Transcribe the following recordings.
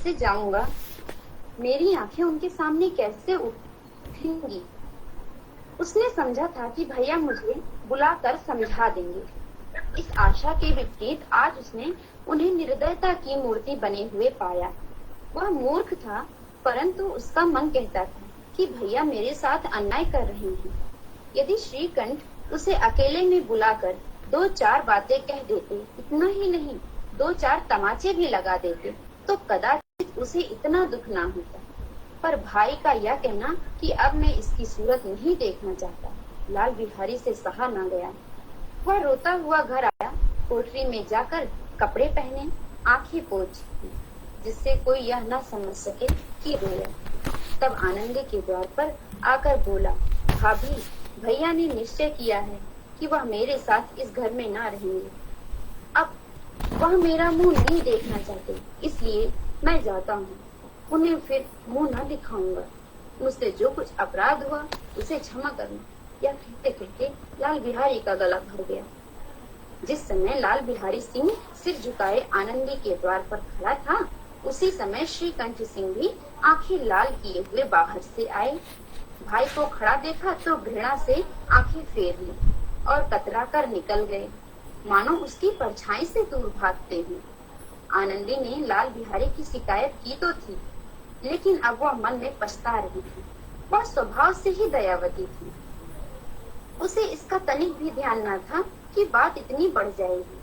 से जाऊंगा, मेरी आंखें उनके सामने कैसे उठेंगी। उसने समझा था कि भैया मुझे बुलाकर समझा देंगे। इस आशा के विपरीत आज उसने उन्हें निर्दयता की मूर्ति बने हुए पाया। वह मूर्ख था, परंतु उसका मन कहता था कि भैया मेरे साथ अन्याय कर रहे हैं। यदि श्रीकंठ उसे अकेले में बुलाकर 2-4 बातें कह देते, इतना ही नहीं 2-4 तमाचे भी लगा देते, तो कदाचित उसे इतना दुख ना होता। पर भाई का यह कहना कि अब मैं इसकी सूरत नहीं देखना चाहता, लाल बिहारी से सहा न गया। वह रोता हुआ घर आया, कोठरी में जाकर कपड़े पहने, आंखें पोंछ, जिससे कोई यह न समझ सके कि रोया। तब आनंदी के द्वार पर आकर बोला, भाभी, भैया ने निश्चय किया है कि वह मेरे साथ इस घर में ना रहेंगे। अब वह मेरा मुंह नहीं देखना चाहते, इसलिए मैं जाता हूँ। उन्हें फिर मुंह न दिखाऊंगा। मुझसे जो कुछ अपराध हुआ उसे क्षमा करना। यह कहते कहते लाल बिहारी का गला भर गया। जिस समय लाल बिहारी सिंह सिर झुकाए आनंदी के द्वार पर खड़ा था, उसी समय श्रीकंठ सिंह भी आंखें लाल किए हुए बाहर से आए। भाई को खड़ा देखा तो घृणा से आंखें फेर ली और कतरा कर निकल गए, मानो उसकी परछाई से दूर भागते हुए। आनंदी ने लाल बिहारी की शिकायत की तो थी, लेकिन अब वह मन में पछता रही थी। वह स्वभाव से ही दयावती थी। उसे इसका तनिक भी ध्यान न था कि बात इतनी बढ़ जाएगी।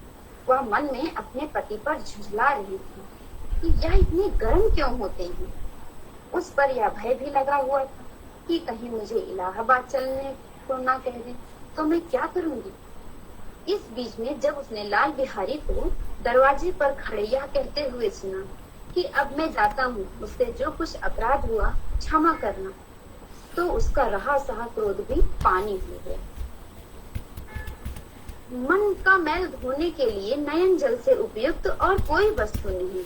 वह मन में अपने पति पर झुंझला रही थी कि यह इतने गर्म क्यों होते हैं। उस पर यह भय भी लगा हुआ था कि कहीं मुझे इलाहाबाद चलने को न कह दे तो मैं क्या करूंगी। इस बीच में जब उसने लाल बिहारी को दरवाजे पर खड़े यह कहते हुए सुना कि अब मैं जाता हूँ, मुझसे जो कुछ अपराध हुआ क्षमा करना, तो उसका रहा सहा क्रोध भी पानी हो गया। मन का मैल धोने के लिए नयन जल से उपयुक्त और कोई वस्तु नहीं है।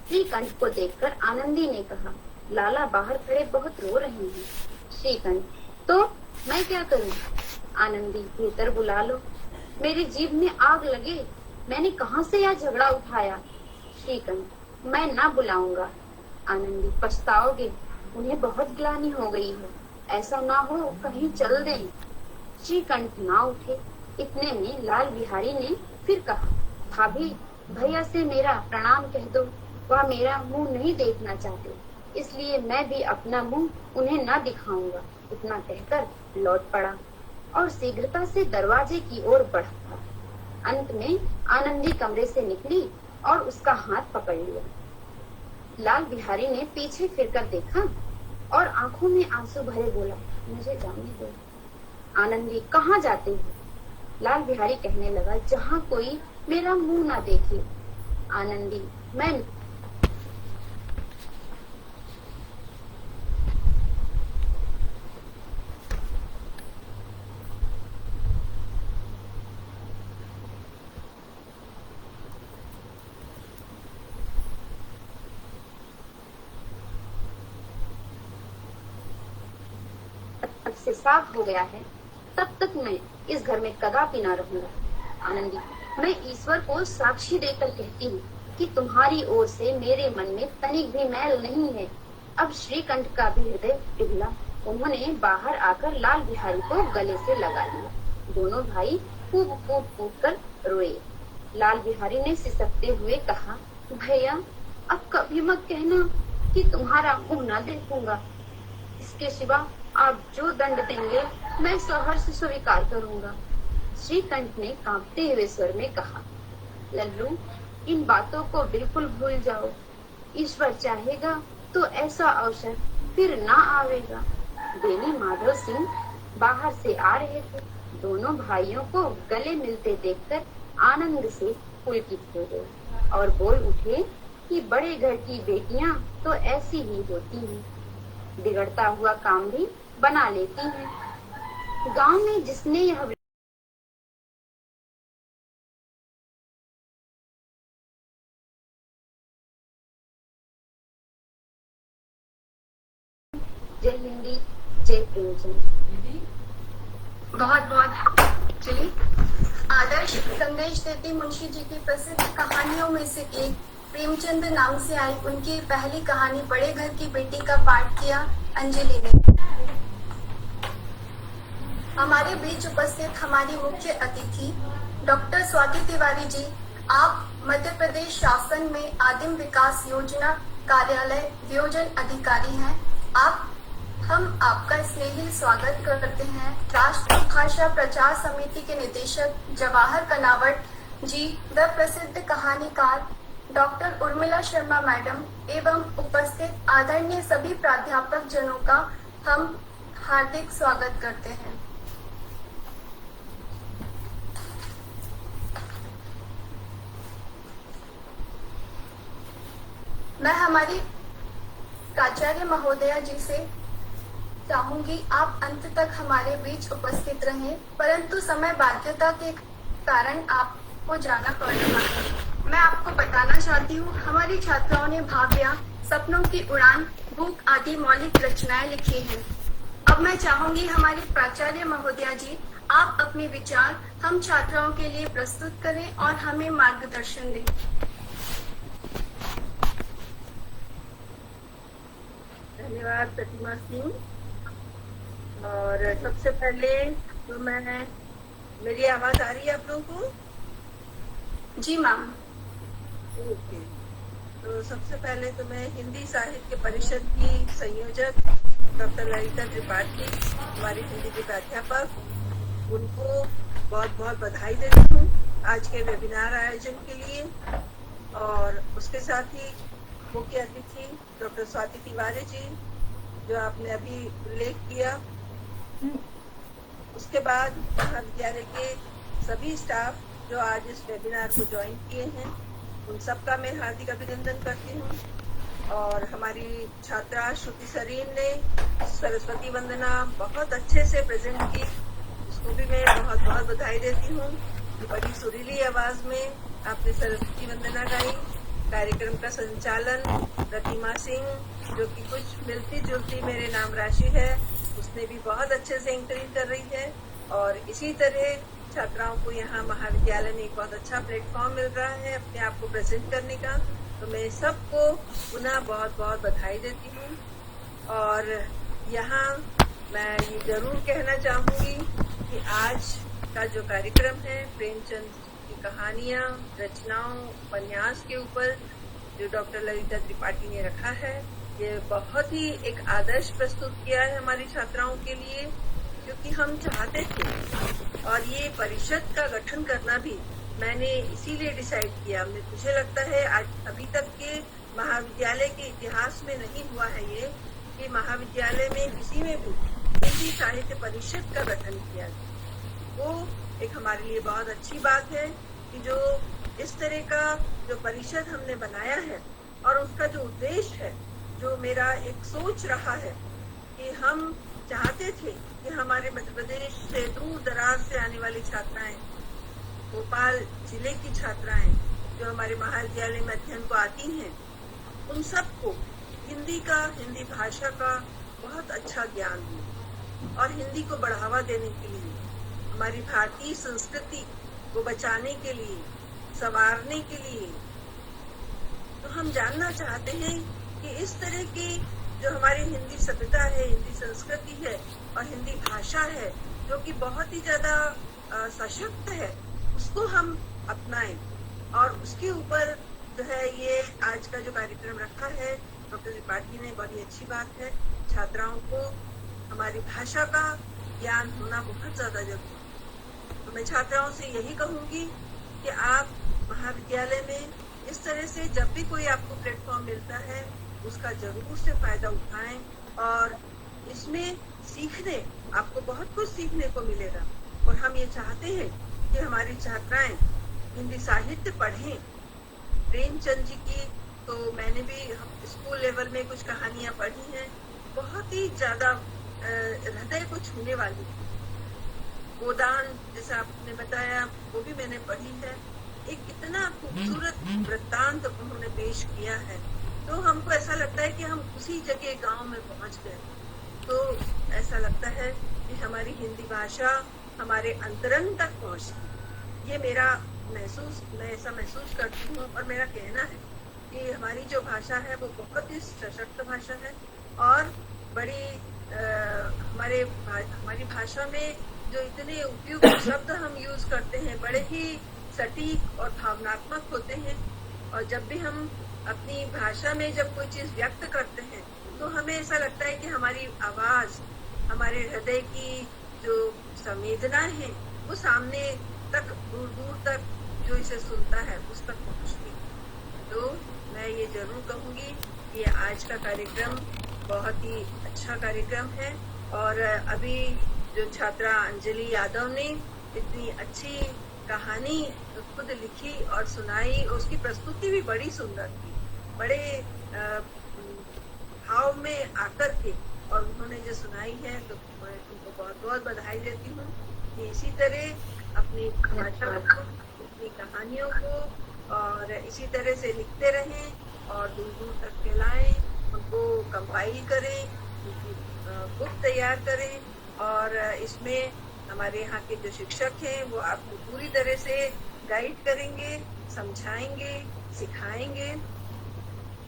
श्रीकंठ को देखकर आनंदी ने कहा, लाला बाहर खड़े बहुत रो रहे हैं। श्रीकंठ, तो मैं क्या करूं? आनंदी, भीतर बुला लो। मेरी जीभ में आग लगे, मैंने कहां से यह झगड़ा उठाया। श्रीकंठ, मैं ना बुलाऊंगा। आनंदी, पछताओगे, उन्हें बहुत ग्लानि हो गई है, ऐसा ना हो कहीं चल दें। श्रीकंठ ना उठे। इतने में लाल बिहारी ने फिर कहा, भाभी, भैया से मेरा प्रणाम कह दो, वह मेरा मुंह नहीं देखना चाहते, इसलिए मैं भी अपना मुंह उन्हें ना दिखाऊंगा। इतना कहकर लौट पड़ा और शीघ्रता से दरवाजे की ओर बढ़ा। अंत में आनंदी कमरे से निकली और उसका हाथ पकड़ लिया। लाल बिहारी ने पीछे फिरकर देखा और आंखों में आंसू भरे बोला, मुझे जाने दो। आनंदी, कहाँ जाते हो? लाल बिहारी कहने लगा, जहाँ कोई मेरा मुंह ना देखे। आनंदी, मैं से साफ हो गया है, तब तक मैं इस घर में कदापि ना रहूंगा। आनंदी, मैं ईश्वर को साक्षी देकर कहती हूँ कि तुम्हारी ओर से मेरे मन में तनिक भी मैल नहीं है। अब श्रीकंठ का भी हृदय पिघला। उन्होंने बाहर आकर लाल बिहारी को गले से लगा लिया। दोनों भाई खूब खूब कूद कर रोए। लाल बिहारी ने सिसकते हुए कहा, भैया, अब कभी मत कहना कि तुम्हारा मुंह न देखूंगा। इसके सिवा आप जो दंड देंगे मैं सहर्ष स्वीकार करूंगा। श्रीकंठ ने कांपते हुए स्वर में कहा, लल्लू, इन बातों को बिल्कुल भूल जाओ। ईश्वर चाहेगा तो ऐसा अवसर फिर ना आवेगा। बेनी माधव सिंह बाहर से आ रहे थे। दोनों भाइयों को गले मिलते देखकर आनंद से पुलकित हो गए और बोल उठे कि बड़े घर की बेटियां तो ऐसी ही होती हैं, बिगड़ता हुआ काम भी बना लेती हैं। गांव में जिसने यह जय हिंदी, जय प्रेमचंद। बहुत बहुत चलिए आदर्श संदेश देती मुंशी जी की प्रसिद्ध कहानियों में से एक प्रेमचंद नाम से आई उनकी पहली कहानी बड़े घर की बेटी का पाठ किया अंजलि ने। हमारे बीच उपस्थित हमारी मुख्य अतिथि डॉक्टर स्वाति तिवारी जी, आप मध्य प्रदेश शासन में आदिम विकास योजना कार्यालय नियोजन अधिकारी हैं। हम आपका स्नेही स्वागत करते हैं। राष्ट्रीय भाषा प्रचार समिति के निदेशक जवाहर कनावट जी व प्रसिद्ध कहानीकार डॉक्टर उर्मिला शर्मा मैडम एवं उपस्थित आदरणीय सभी प्राध्यापक जनों का हम हार्दिक स्वागत करते हैं। मैं हमारी प्राचार्य महोदया जी से चाहूंगी आप अंत तक हमारे बीच उपस्थित रहें, परंतु समय बाध्यता के कारण आपको जाना पड़ रहा है। मैं आपको बताना चाहती हूँ, हमारी छात्राओं ने भाव्या, सपनों की उड़ान, भूख आदि मौलिक रचनाएं लिखी हैं। अब मैं चाहूंगी हमारी प्राचार्य महोदया जी आप अपने विचार हम छात्राओं के लिए प्रस्तुत करें और हमें मार्गदर्शन दें। धन्यवाद प्रतिमा सिंह। और सबसे पहले तो मेरी आवाज आ रही है आप लोगों को? जी मैम। ओके, तो सबसे पहले तो मैं हिंदी साहित्य परिषद की संयोजक डॉक्टर ललिता त्रिपाठी, हमारी हिंदी के प्राध्यापक, उनको बहुत बहुत बधाई देती हूँ आज के वेबिनार आयोजन के लिए। और उसके साथ ही मुख्य अतिथि डॉक्टर स्वाति तिवारी जी, जो आपने अभी उल्लेख किया। उसके बाद महाविद्यालय के सभी स्टाफ जो आज इस वेबिनार को ज्वाइन किए हैं, उन सबका मैं हार्दिक अभिनंदन करती हूँ। और हमारी छात्रा श्रुति सरीन ने सरस्वती वंदना बहुत अच्छे से प्रेजेंट की, उसको भी मैं बहुत बहुत बधाई देती हूँ। बड़ी सुरीली आवाज में आपने सरस्वती वंदना गाई। कार्यक्रम का संचालन प्रतिमा सिंह, जो कि कुछ मिलती जुलती मेरे नाम राशि है, उसने भी बहुत अच्छे से एंकरिंग कर रही है। और इसी तरह छात्राओं को यहाँ महाविद्यालय में एक बहुत अच्छा प्लेटफॉर्म मिल रहा है अपने आप को प्रेजेंट करने का, तो मैं सबको पुनः बहुत बहुत बधाई देती हूँ। और यहाँ मैं ये जरूर कहना चाहूंगी कि आज का जो कार्यक्रम है प्रेमचंद की कहानियां, रचनाओं, उपन्यास के ऊपर जो डॉक्टर ललिता त्रिपाठी ने रखा है, ये बहुत ही एक आदर्श प्रस्तुत किया है हमारी छात्राओं के लिए, क्योंकि हम चाहते थे। और ये परिषद का गठन करना भी मैंने इसीलिए डिसाइड किया। मुझे लगता है आज अभी तक के महाविद्यालय के इतिहास में नहीं हुआ है ये कि महाविद्यालय में किसी में भी हिंदी साहित्य परिषद का गठन किया गया। वो एक हमारे लिए बहुत अच्छी बात है कि जो इस तरह का जो परिषद हमने बनाया है और उसका जो उद्देश्य है, जो मेरा एक सोच रहा है कि हम चाहते थे कि हमारे मध्य प्रदेश से दूर दराज से आने वाली छात्राएं, भोपाल जिले की छात्राएं जो हमारे महाविद्यालय में अध्ययन को आती हैं, उन सबको हिंदी भाषा का बहुत अच्छा ज्ञान हो और हिंदी को बढ़ावा देने के लिए, हमारी भारतीय संस्कृति को बचाने के लिए, संवारने के लिए, तो हम जानना चाहते हैं कि इस तरह की जो हमारी हिंदी सभ्यता है, हिंदी संस्कृति है और हिंदी भाषा है, जो कि बहुत ही ज्यादा सशक्त है, उसको हम अपनाएं। और उसके ऊपर जो है ये आज का जो कार्यक्रम रखा है डॉक्टर त्रिपाठी ने, बड़ी अच्छी बात है। छात्राओं को हमारी भाषा का ज्ञान होना बहुत ज्यादा जरूरी है। तो मैं छात्राओं से यही कहूंगी कि आप महाविद्यालय में इस तरह से जब भी कोई आपको प्लेटफॉर्म मिलता है उसका जरूर से फायदा उठाएं। और इसमें आपको बहुत कुछ सीखने को मिलेगा। और हम ये चाहते हैं कि हमारी छात्राएं हिंदी साहित्य पढ़ें। प्रेमचंद जी की तो मैंने भी स्कूल लेवल में कुछ कहानियां पढ़ी हैं, बहुत ही ज्यादा हृदय को छूने वाली। गोदान जैसा आपने बताया वो भी मैंने पढ़ी है। एक इतना खूबसूरत वृत्तांत उन्होंने पेश किया है, तो हमको ऐसा लगता है कि हम उसी जगह गांव में पहुंच गए। तो ऐसा लगता है कि हमारी हिंदी भाषा हमारे अंतरंग तक पहुंचती। ये मैं ऐसा महसूस करती हूँ और मेरा कहना है कि हमारी जो भाषा है वो बहुत ही सशक्त भाषा है और बड़ी हमारी भाषा में जो इतने उपयुक्त शब्द हम यूज करते हैं बड़े ही सटीक और भावनात्मक होते हैं। और जब भी हम अपनी भाषा में जब कोई चीज व्यक्त करते हैं तो हमें ऐसा लगता है कि हमारी आवाज, हमारे हृदय की जो संवेदना है वो सामने तक, दूर दूर तक जो इसे सुनता है उस तक पहुंचती है। तो मैं ये जरूर कहूंगी कि आज का कार्यक्रम बहुत ही अच्छा कार्यक्रम है और अभी जो छात्रा अंजलि यादव ने इतनी अच्छी कहानी खुद लिखी और सुनाई, उसकी प्रस्तुति भी बड़ी सुंदर थी, बड़े भाव में आकर के और उन्होंने जो सुनाई है तो मैं उनको बहुत बहुत बधाई देती हूँ कि इसी तरह अपनी भाषा को, अपनी कहानियों को और इसी तरह से लिखते रहें और दूर दूर तक फैलाएं, उनको कंपाइल करें, उनकी बुक तैयार करें और इसमें हमारे यहाँ के जो शिक्षक हैं वो आपको पूरी तरह से गाइड करेंगे, समझाएंगे, सिखाएंगे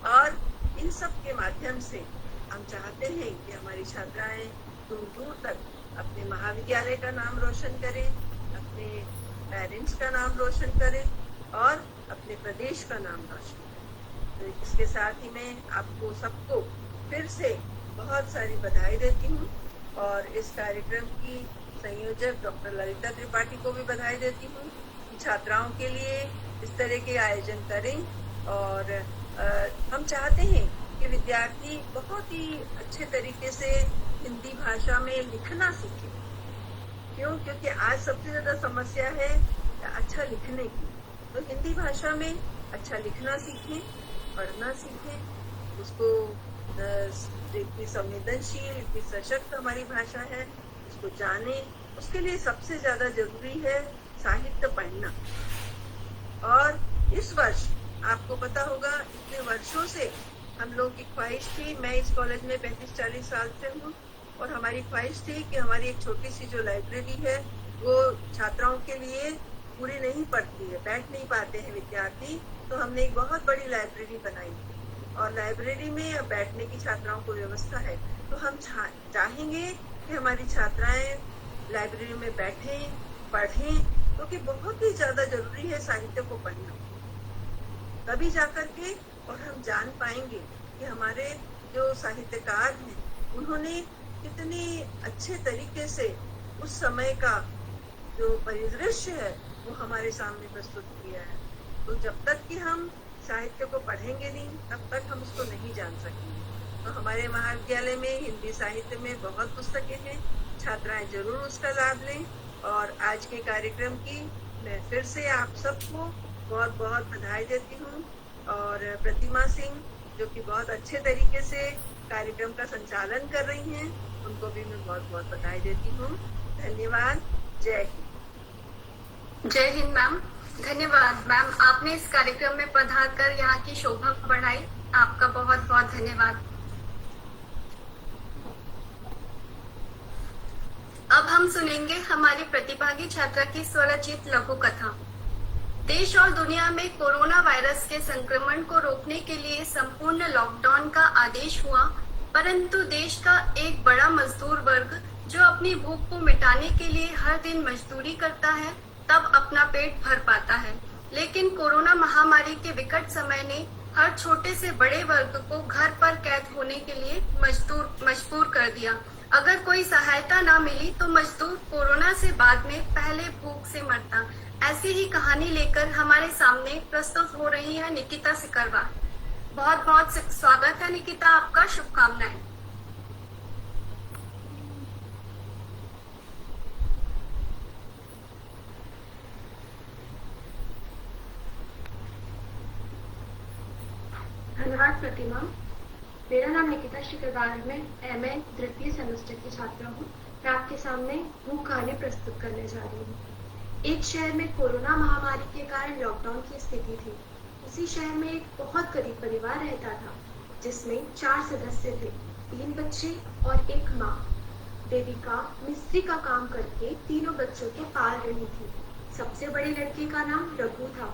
और इन सब के माध्यम से हम चाहते हैं कि हमारी छात्राएं दूर दूर तक अपने महाविद्यालय का नाम रोशन करें, अपने पेरेंट्स का नाम रोशन करें और अपने प्रदेश का नाम रोशन करें। तो इसके साथ ही मैं आपको सबको फिर से बहुत सारी बधाई देती हूँ और इस कार्यक्रम की संयोजक डॉक्टर ललिता त्रिपाठी को भी बधाई देती हूँ कि छात्राओं के लिए इस तरह के आयोजन करें और हम चाहते हैं कि विद्यार्थी बहुत ही अच्छे तरीके से हिंदी भाषा में लिखना सीखे। क्यों? क्योंकि आज सबसे ज्यादा समस्या है अच्छा लिखने की। तो हिंदी भाषा में अच्छा लिखना सीखें, पढ़ना सीखें, उसको इतनी संवेदनशील, इतनी सशक्त हमारी भाषा है, उसको जाने। उसके लिए सबसे ज्यादा जरूरी है साहित्य पढ़ना। और इस वर्ष आपको पता होगा इतने वर्षों से हम लोग की ख्वाहिश थी, मैं इस कॉलेज में 35-40 साल से हूँ और हमारी ख्वाहिश थी कि हमारी एक छोटी सी जो लाइब्रेरी है वो छात्राओं के लिए पूरी नहीं पड़ती है, बैठ नहीं पाते हैं विद्यार्थी। तो हमने एक बहुत बड़ी लाइब्रेरी बनाई और लाइब्रेरी में अब बैठने की छात्राओं को व्यवस्था है। तो हम चाहेंगे कि हमारी छात्राएं लाइब्रेरी में बैठें, पढ़ें, क्योंकि बहुत ही ज्यादा जरूरी है साहित्य को पढ़ना। तभी जाकर के और हम जान पाएंगे कि हमारे जो साहित्यकार हैं उन्होंने कितनी अच्छे तरीके से उस समय का जो परिदृश्य है वो हमारे सामने प्रस्तुत किया है। तो जब तक कि हम साहित्य को पढ़ेंगे नहीं तब तक हम उसको नहीं जान सकेंगे। तो हमारे महाविद्यालय में हिंदी साहित्य में बहुत पुस्तकें हैं, छात्राएं जरूर उसका लाभ लें। और आज के कार्यक्रम की मैं फिर से आप सबको बहुत बहुत बधाई देती हूँ और प्रतिमा सिंह जो कि बहुत अच्छे तरीके से कार्यक्रम का संचालन कर रही हैं, उनको भी मैं बहुत बहुत बधाई देती हूँ। धन्यवाद। जय हिंद। जय हिंद मैम। धन्यवाद मैम, आपने इस कार्यक्रम में पधार कर यहाँ की शोभा बढ़ाई। आपका बहुत बहुत धन्यवाद। अब हम सुनेंगे हमारी प्रतिभागी छात्रा की स्वरचित लघु कथा। देश और दुनिया में कोरोना वायरस के संक्रमण को रोकने के लिए संपूर्ण लॉकडाउन का आदेश हुआ, परंतु देश का एक बड़ा मजदूर वर्ग जो अपनी भूख को मिटाने के लिए हर दिन मजदूरी करता है तब अपना पेट भर पाता है। लेकिन कोरोना महामारी के विकट समय ने हर छोटे से बड़े वर्ग को घर पर कैद होने के लिए मजबूर कर दिया। अगर कोई सहायता न मिली तो मजदूर कोरोना से बाद में पहले भूख से मरता। ऐसी ही कहानी लेकर हमारे सामने प्रस्तुत हो रही है निकिता सिकरवार। बहुत बहुत स्वागत है निकिता, आपका शुभकामनाएं। धन्यवाद प्रतिमा। मेरा नाम निकिता शिकरवार है। मैं एमए तृतीय सेमेस्टर की छात्रा हूँ। मैं आपके सामने मूक कहानी प्रस्तुत करने जा रही हूँ। एक शहर में कोरोना महामारी के कारण लॉकडाउन की स्थिति थी। उसी शहर में एक बहुत गरीब परिवार रहता था जिसमें 4 सदस्य थे, 3 बच्चे और एक माँ। देविका मिस्त्री का काम करके तीनों बच्चों को पाल रही थी। सबसे बड़े लड़के का नाम रघु था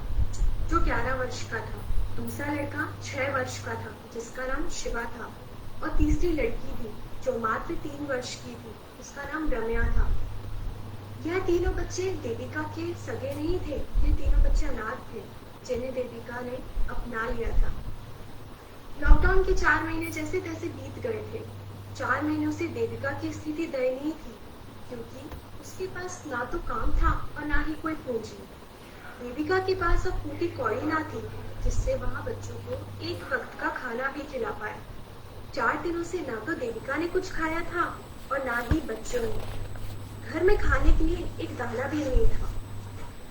जो 11 वर्ष का था। दूसरा लड़का 6 वर्ष का था जिसका नाम शिवा था और तीसरी लड़की थी जो मात्र 3 वर्ष की थी, उसका नाम रम्या था। यह तीनों बच्चे देविका के सगे नहीं थे, ये तीनों बच्चे अनाथ थे जिन्हें देविका ने अपना लिया था। लॉकडाउन के 4 महीने जैसे तैसे बीत गए थे। 4 महीनों से देविका की स्थिति दयनीय थी क्योंकि उसके पास ना तो काम था और ना ही कोई पूंजी। देविका के पास अब फूटी कौड़ी ना थी जिससे वह बच्चों को एक वक्त का खाना भी खिला पाए। 4 दिनों से ना तो देविका ने कुछ खाया था और ना ही बच्चों ने। घर में खाने के लिए एक दाना भी नहीं था।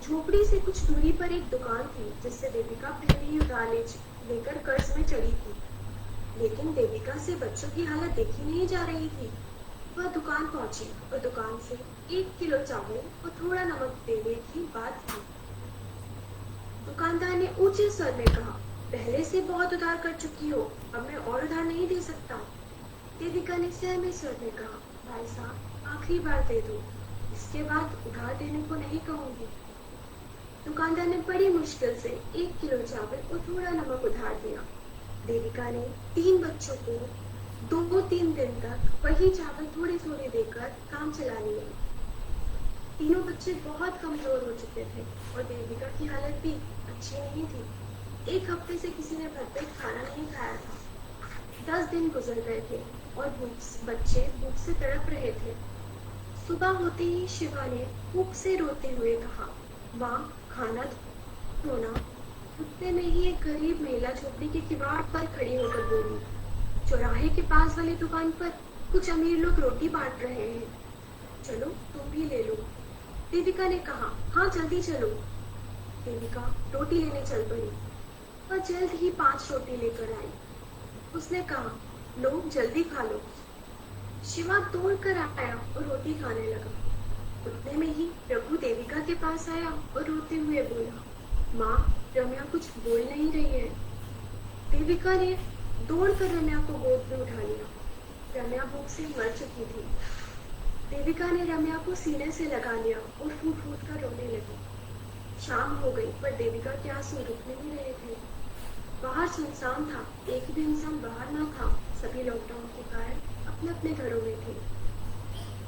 झोपड़ी से कुछ दूरी पर एक दुकान थी जिससे देविका पहले ही उधार लेकर कर्ज में चढ़ी थी, लेकिन देविका से बच्चों की हालत देखी नहीं जा रही थी। वह दुकान पहुंची और दुकान से 1 किलो चावल और थोड़ा नमक देने की बात की। दुकानदार ने ऊंचे स्वर में कहा, पहले से बहुत उधार कर चुकी हो, अब मैं और उधार नहीं दे सकता। देविका ने सहमे स्वर में कहा, भाई साहब आखिरी बार दे दो, इसके बाद उधार देने को नहीं कहूंगी। दुकानदार ने बड़ी मुश्किल से 1 किलो चावल और थोड़ा नमक उधार दिया। देविका ने 3 बच्चों को 2-3 दिन तक वही चावल थोड़े थोड़े देकर काम चला लिया। तीनों बच्चे बहुत कमजोर हो चुके थे और देविका की हालत भी अच्छी नहीं थी। 1 हफ्ते से किसी ने भरपेट खाना नहीं खाया था। 10 दिन गुजर गए थे और बच्चे भूख से तड़प रहे थे। सुबह होते ही शिवा ने भूख से रोते हुए कहा, माँ खाना धोना। उतने में ही एक गरीब महिला झोपड़ी के किवाड़ पर खड़ी होकर बोली, चौराहे के पास वाली दुकान पर कुछ अमीर लोग रोटी बांट रहे हैं, चलो तुम भी ले लो। देविका ने कहा, हाँ जल्दी चलो। देविका रोटी लेने चल पड़ी और जल्द ही 5 रोटी लेकर आई। उसने कहा, लो जल्दी खा लो। शिवा दौड़ कर आया और रोटी खाने लगा। उतने में ही रघु देविका के पास आया और रोते हुए बोला, माँ रम्या कुछ बोल नहीं रही है। देविका ने दौड़कर रम्या को गोद में उठा लिया। रम्या भूख से मर चुकी थी। देविका ने रम्या को सीने से लगा लिया और फूट फूट कर रोने लगी। शाम हो गई पर देविका के आंसू रुक नहीं रहे थे। बाहर सुनसान था, एक भी इंसान बाहर ना था। सभी लॉकडाउन के कारण अपने अपने घरों में थे।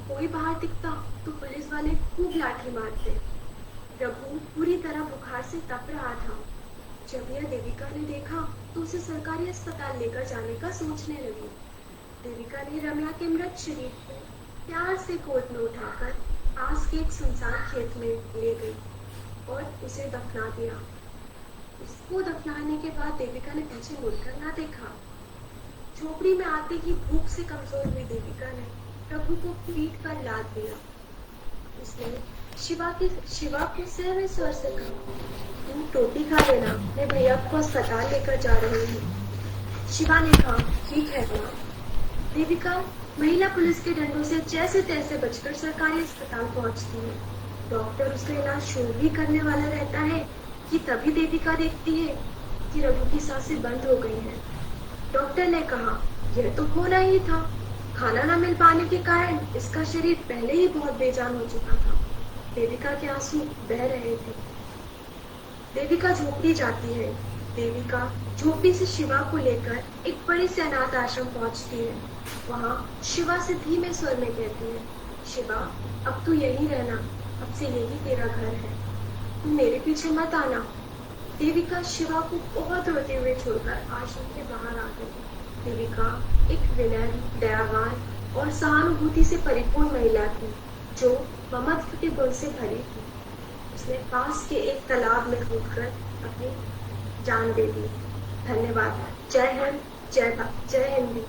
कोई बाहर दिखता तो पुलिस वाले खूब लाठी मारते। रघु पूरी तरह बुखार से तप रहा था। जब यह देविका ने देखा तो उसे सरकारी अस्पताल लेकर जाने का सोचने लगी। देविका ने रम्या के मृत शरीर को प्यार से गोद में उठाकर पास के एक सुनसान खेत में ले गई और उसे दफना दिया। उसको दफनाने के बाद देविका ने पीछे मुड़कर ना देखा। झोपड़ी में आते ही भूख से कमजोर हुई देविका ने रघु को पीट पर लाद दिया। उसने शिवा को सहमे स्वर से कहा, तुम रोटी खा लेना, मैं भैया को अस्पताल लेकर जा रही हूँ। शिवा ने कहा, ठीक है माँ। देविका महिला पुलिस के डंडों से जैसे तैसे बचकर सरकारी अस्पताल पहुंचती है। डॉक्टर उसका इलाज शुरू भी करने वाला रहता है कि तभी देविका देखती है कि रघु की सांसें बंद हो गई हैं। डॉक्टर ने कहा, यह तो होना ही था, खाना न मिल पाने के कारण इसका शरीर पहले ही बहुत बेजान हो चुका था। देविका के आंसू बह रहे थे। देविका झोपड़ी जाती है। देविका झोपड़ी से शिवा को लेकर एक बड़े से अनाथ आश्रम पहुंचती है। वहाँ शिवा से धीमे स्वर में कहती है, शिवा अब तू यहीं रहना, अब से यही तेरा घर है, तू मेरे पीछे मत आना। देविका शिवा को बहुत रोते हुए छोड़कर आश्रम के बाहर आ गई। देविका एक विनम्र, दयावान और सहानुभूति से परिपूर्ण महिला थी जो ममत्व के गुण से भरी थी। उसने पास के एक तालाब में कूदकर अपनी जान दे दी। धन्यवाद। जय हिंद, जय हिंद।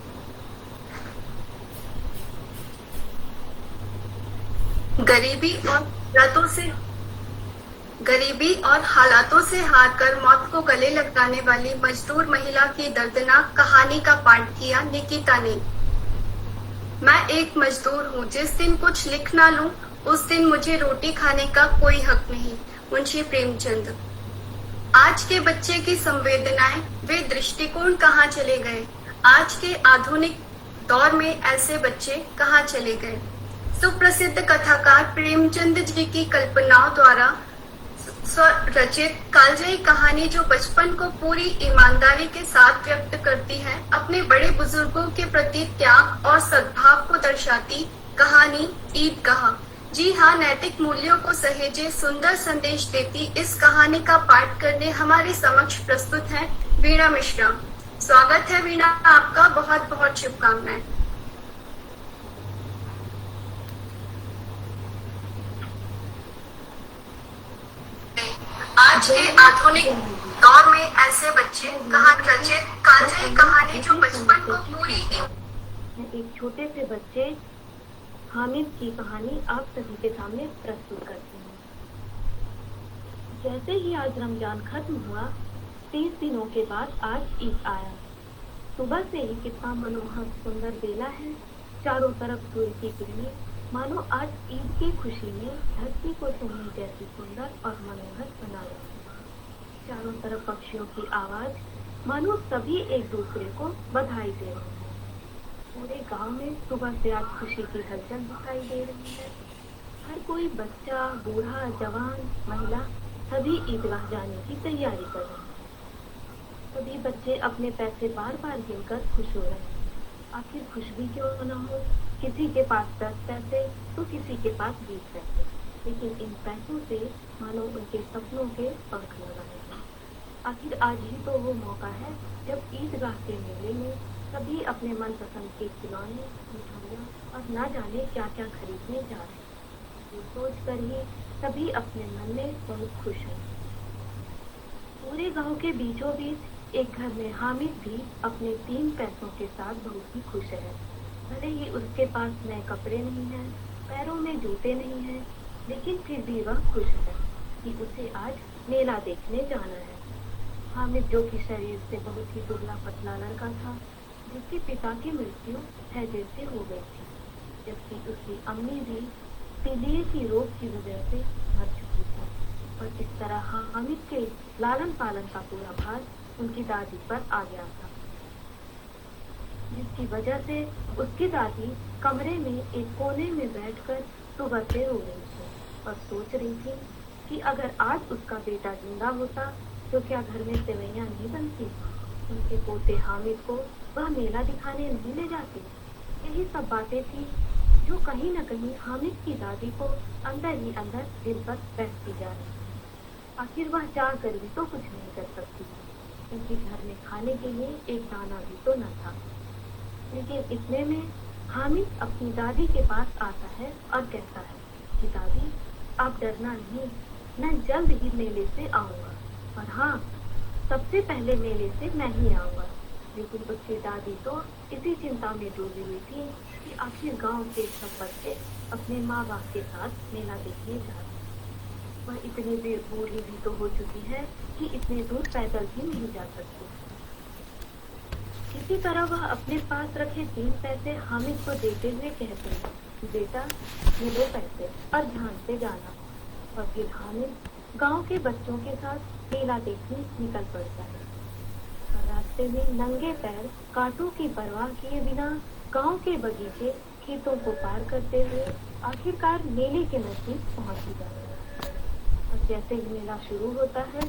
गरीबी और हालातों से हार कर मौत को गले लगाने वाली मजदूर महिला की दर्दनाक कहानी का पाठ किया निकिता ने। मैं एक मजदूर हूँ, जिस दिन कुछ लिख ना लूं उस दिन मुझे रोटी खाने का कोई हक नहीं। मुंशी प्रेमचंद। आज के बच्चे की संवेदनाएं, वे दृष्टिकोण कहाँ चले गए? आज के आधुनिक दौर में ऐसे बच्चे कहाँ चले गए? सुप्रसिद्ध कथाकार प्रेमचंद जी की कल्पनाओं द्वारा स्वरचित कालजयी कहानी जो बचपन को पूरी ईमानदारी के साथ व्यक्त करती है, अपने बड़े बुजुर्गों के प्रति त्याग और सद्भाव को दर्शाती कहानी ईदगाह। जी हाँ, नैतिक मूल्यों को सहेजे सुंदर संदेश देती इस कहानी का पाठ करने हमारे समक्ष प्रस्तुत है वीणा मिश्रा। स्वागत है वीणा, आपका बहुत बहुत शुभकामनाएं। आज के आधुनिक दौर में ऐसे बच्चे रचित कालजयी कहानी जो बचपन को पूरी एक छोटे से बच्चे हामिद की कहानी आप सभी के सामने प्रस्तुत करते हैं। जैसे ही आज रमजान खत्म हुआ, 30 दिनों के बाद आज ईद आया। सुबह से ही कितना मनोहर सुंदर बेला है, चारों तरफ सूर्य की किरणें मानो आज ईद की खुशी में धरती को सोने जैसी सुंदर और मनोहर बना रही है। चारों तरफ पक्षियों की आवाज मानो सभी एक दूसरे को बधाई दे रहे हैं। पूरे गांव में सुबह से आज खुशी की हलचल दिखाई दे रही है। हर कोई बच्चा, बूढ़ा, जवान, महिला सभी ईदगाह जाने की तैयारी कर रहे हैं। सभी बच्चे अपने पैसे बार बार गिनकर खुश हो रहे हैं। आखिर खुश भी क्यों न हो, किसी के पास 10 पैसे तो किसी के पास 20 पैसे, लेकिन इन पैसों से मानो उनके सपनों के पंख लगाए हैं। आखिर आज ही तो वो मौका है जब ईदगाह के मेले में सभी अपने मनपसंद के खिलौने, मिठाइयाँ और न जाने क्या क्या खरीदने जा रहे हैं। ये सोच कर ही सभी अपने मन में बहुत खुश हैं। पूरे गांव के बीचों बीच एक घर में हामिद भी अपने 3 पैसों के साथ बहुत ही खुश है। भले ही उसके पास नए कपड़े नहीं हैं, पैरों में जूते नहीं हैं, लेकिन फिर भी वह खुश है कि उसे आज मेला देखने जाना है। हामिद जो कि शरीर से बहुत ही दुबला पतला लड़का था, जिसके पिता की मृत्यु हैजे से हो गई थी, जबकि उसकी अम्मी भी पीलिए की रोग की वजह से मर चुकी थी। और इस तरह हामिद के लालन पालन का पूरा भार उनकी दादी पर आ गया था, जिसकी वजह से उसकी दादी कमरे में एक कोने में बैठकर सुबह से रो रही थी और सोच रही थी कि अगर आज उसका बेटा जिंदा होता तो क्या घर में सेवैयां नहीं बनती, उनके पोते हामिद को वह मेला दिखाने नहीं ले जाती। यही सब बातें थी जो कहीं न कहीं हामिद की दादी को अंदर ही अंदर दिल पर बैठती जा रही। आखिर वह चाह कर भी तो कुछ नहीं कर सकती, क्योंकि घर में खाने के लिए एक दाना भी तो न था। लेकिन इतने में हामिद अपनी दादी के पास आता है और कहता है कि दादी, आप डरना नहीं, मैं जल्द ही मेले से आऊंगा, और हाँ, सबसे पहले मेले से मैं ही आऊंगा। लेकिन उसकी दादी तो इसी चिंता में डूबी हुई थी कि आखिर गांव के सब बच्चे अपने माँ बाप के साथ मेला देखने जा रहे हैं। वह इतनी देर बूढ़ी भी तो हो चुकी है कि इतने दूर पैदल भी नहीं जा सकती। इसी तरह वह अपने पास रखे 3 पैसे हामिद को देते हुए कहते हैं, बेटा ये 2 पैसे और ध्यान से जाना। और फिर हामिद गांव के बच्चों के साथ मेला देखने निकल पड़ता है। और रास्ते में नंगे पैर, कांटों की परवाह किए बिना गांव के बगीचे, खेतों को पार करते हुए आखिरकार मेले के नजदीक पहुंच ही जाता है। और जैसे ही मेला शुरू होता है,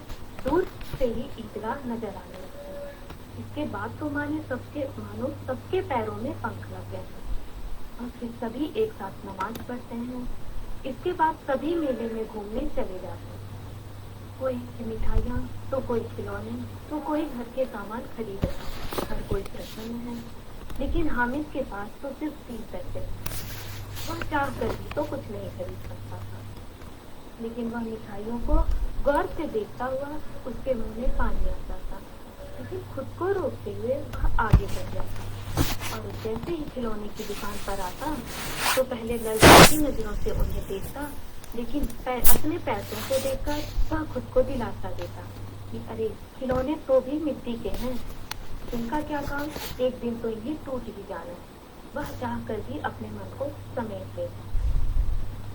दूर से ही ईदगाह नजर आने लगता है। इसके बाद तो मानो सबके पैरों में पंख लग गए हैं। और फिर सभी एक साथ नमाज पढ़ते हैं। इसके बाद सभी मेले में घूमने चले जाते हैं। कोई मिठाइयाँ, तो कोई खिलौने, तो कोई घर के सामान खरीद रहा है। हर कोई प्रसन्न है, लेकिन हामिद के पास तो सिर्फ 3 पैसे। वह चाह कर भी तो कुछ नहीं खरीद सकता था। लेकिन वह मिठाइयों को गौर से देखता हुआ उसके मुंह में पानी आता था, लेकिन खुद को रोकते हुए वह आगे बढ़ जाता। और जैसे ही खिलौने की दुकान पर आता तो पहले ललचाती नजरों से उन्हें देखता, लेकिन अपने पैसों को देखकर वह खुद को दिलासा देता कि अरे खिलौने तो भी मिट्टी के हैं, इनका क्या काम, एक दिन तो इन्हें टूट ही जाना है। वह चाह कर भी अपने मन को समेट लेता।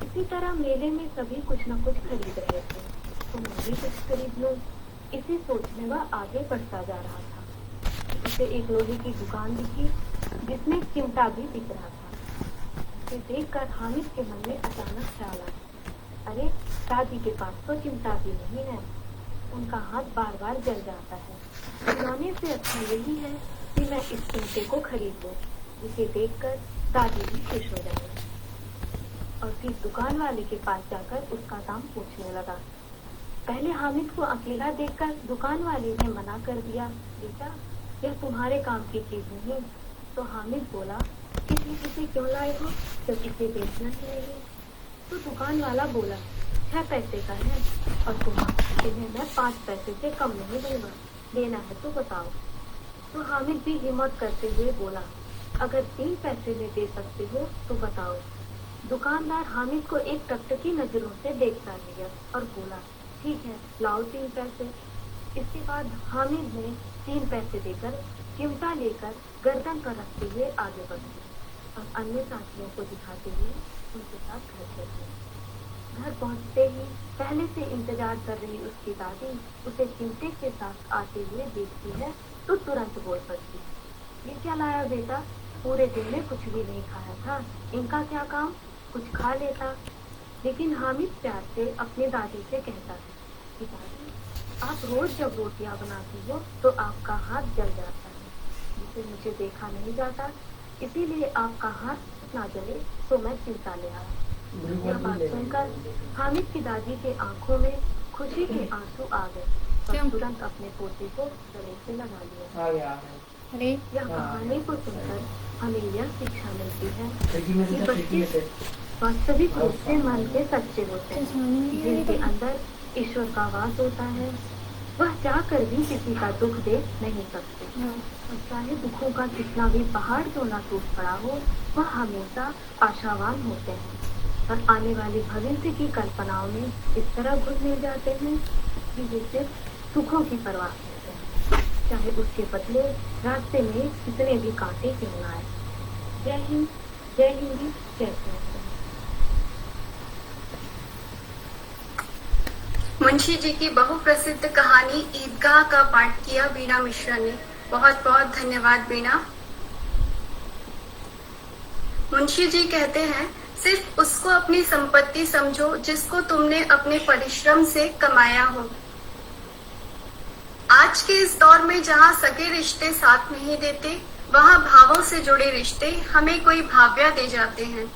इसी तरह मेले में सभी कुछ न कुछ खरीद रहे थे, तो मैं भी कुछ खरीद लूं, इसी सोच में वह आगे बढ़ता जा रहा था। उसे एक लोहे की दुकान दिखी जिसमें चिमटा भी बिक रहा था। उसे देखकर हामिद के मन में अचानक ख्याल आया, अरे दादी के पास तो चिमटा भी नहीं है, उनका हाथ बार बार जल जाता है। खिलौने से अच्छा यही है कि मैं इस चिमटे को खरीद लूं, इसे देखकर दादी भी खुश हो जाएंगी। और फिर दुकान वाले के पास जाकर उसका दाम पूछने लगा। पहले हामिद को अकेला देखकर दुकान वाले ने मना कर दिया, बेटा यह तुम्हारे काम की चीज नहीं। तो हामिद बोला, इसे क्यों लाए हो जब इसे बेचना ही नहीं। तो दुकान वाला बोला, 6 पैसे का है और तुम्हें मैं 5 पैसे से कम नहीं दूंगा, लेना है तो बताओ। तो हामिद भी हिम्मत करते हुए बोला, अगर 3 पैसे में दे सकते हो तो बताओ। दुकानदार हामिद को एक टकटकी नजरों से देखता रहा और बोला, ठीक है लाओ 3 पैसे। इसके बाद हामिद ने 3 पैसे देकर चिमटा लेकर गर्दन पर रखते हुए आगे बढ़े और अन्य साथियों को दिखाते हुए उनके साथ घर चले। घर पहुंचते ही पहले से इंतजार कर रही उसकी दादी उसे चिमटे के साथ आते हुए देखती है तो तुरंत बोल पड़ती, ये क्या लाया बेटा, पूरे दिन में कुछ भी नहीं खाया था, इनका क्या काम, कुछ खा लेता। लेकिन हामिद प्यार से अपनी दादी से कहता है कि दादी आप रोज जब रोटियां बनाती हो तो आपका हाथ जल जाता है, जिसे मुझे देखा नहीं जाता, इसीलिए आपका हाथ ना जले तो मैं चिमटा ले आया। यह बात सुनकर हामिद की दादी के आंखों में खुशी के आंसू आ गए और तुरंत अपने पोते को गले से लगा लिया। यह कहानी को सुनकर हमें यह शिक्षा मिलती है कि बच्चे वास्तविक रूप से मन के सच्चे होते हैं, जिनके अंदर ईश्वर का वास होता है। वह चाहकर भी किसी का दुख देख नहीं सकते और चाहे दुखों का कितना भी पहाड़ क्यों ना टूट पड़ा हो, वह हमेशा आशावान होते हैं और आने वाले भविष्य की कल्पनाओं में इस तरह घुल मिल जाते हैं कि वे सिर्फ सुखों की परवाह करते हैं, चाहे उसके बदले रास्ते में कितने भी कांटे क्यों न आए। जय हिंद, जय हिंदी, जय भारत। मुंशी जी की बहुप्रसिद्ध कहानी ईदगाह का पाठ किया बीना मिश्रा ने। बहुत बहुत धन्यवाद बीना। मुंशी जी कहते हैं, सिर्फ उसको अपनी संपत्ति समझो जिसको तुमने अपने परिश्रम से कमाया हो। आज के इस दौर में जहाँ सगे रिश्ते साथ नहीं देते, वहाँ भावों से जुड़े रिश्ते हमें कोई भाव्या दे जाते हैं।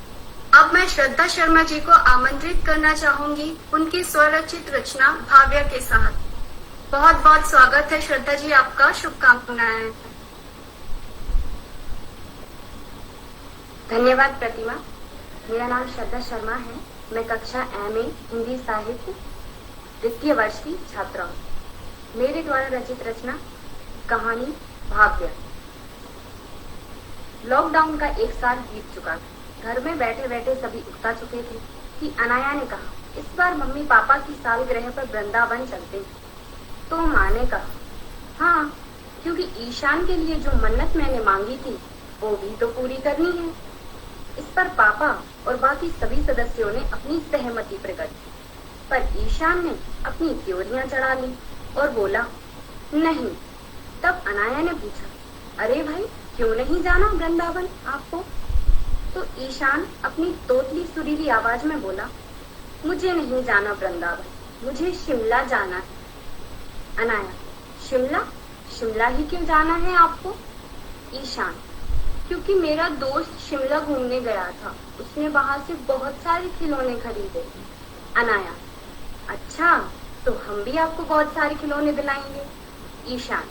अब मैं श्रद्धा शर्मा जी को आमंत्रित करना चाहूंगी उनकी स्वरचित रचना भाव्या के साथ। बहुत बहुत स्वागत है श्रद्धा जी आपका, शुभकामनाएं। धन्यवाद प्रतिमा। मेरा नाम श्रद्धा शर्मा है। मैं कक्षा MA हिंदी साहित्य 2य वर्ष की छात्रा हूँ। मेरे द्वारा रचित रचना कहानी भाव्या। लॉकडाउन का 1 साल बीत चुका था। घर में बैठे बैठे सभी उकता चुके थे कि अनाया ने कहा, इस बार मम्मी पापा की सालगिरह पर वृंदावन चलते हैं। तो माँ ने कहा, हाँ, क्योंकि ईशान के लिए जो मन्नत मैंने मांगी थी वो भी तो पूरी करनी है। इस पर पापा और बाकी सभी सदस्यों ने अपनी सहमति प्रकट की, पर ईशान ने अपनी त्योरियां चढ़ा ली और बोला नहीं। तब अनाया ने पूछा, अरे भाई क्यों नहीं जाना वृंदावन आपको? तो ईशान अपनी तोतली सुरीली आवाज में बोला, मुझे नहीं जाना वृंदावन, मुझे शिमला जाना है। अनाया, शिमला? शिमला ही क्यों जाना है आपको? ईशान, क्योंकि मेरा दोस्त शिमला घूमने गया था, उसने वहां से बहुत सारे खिलौने खरीदे। अनाया, अच्छा, तो हम भी आपको बहुत सारे खिलौने दिलाएंगे। ईशान,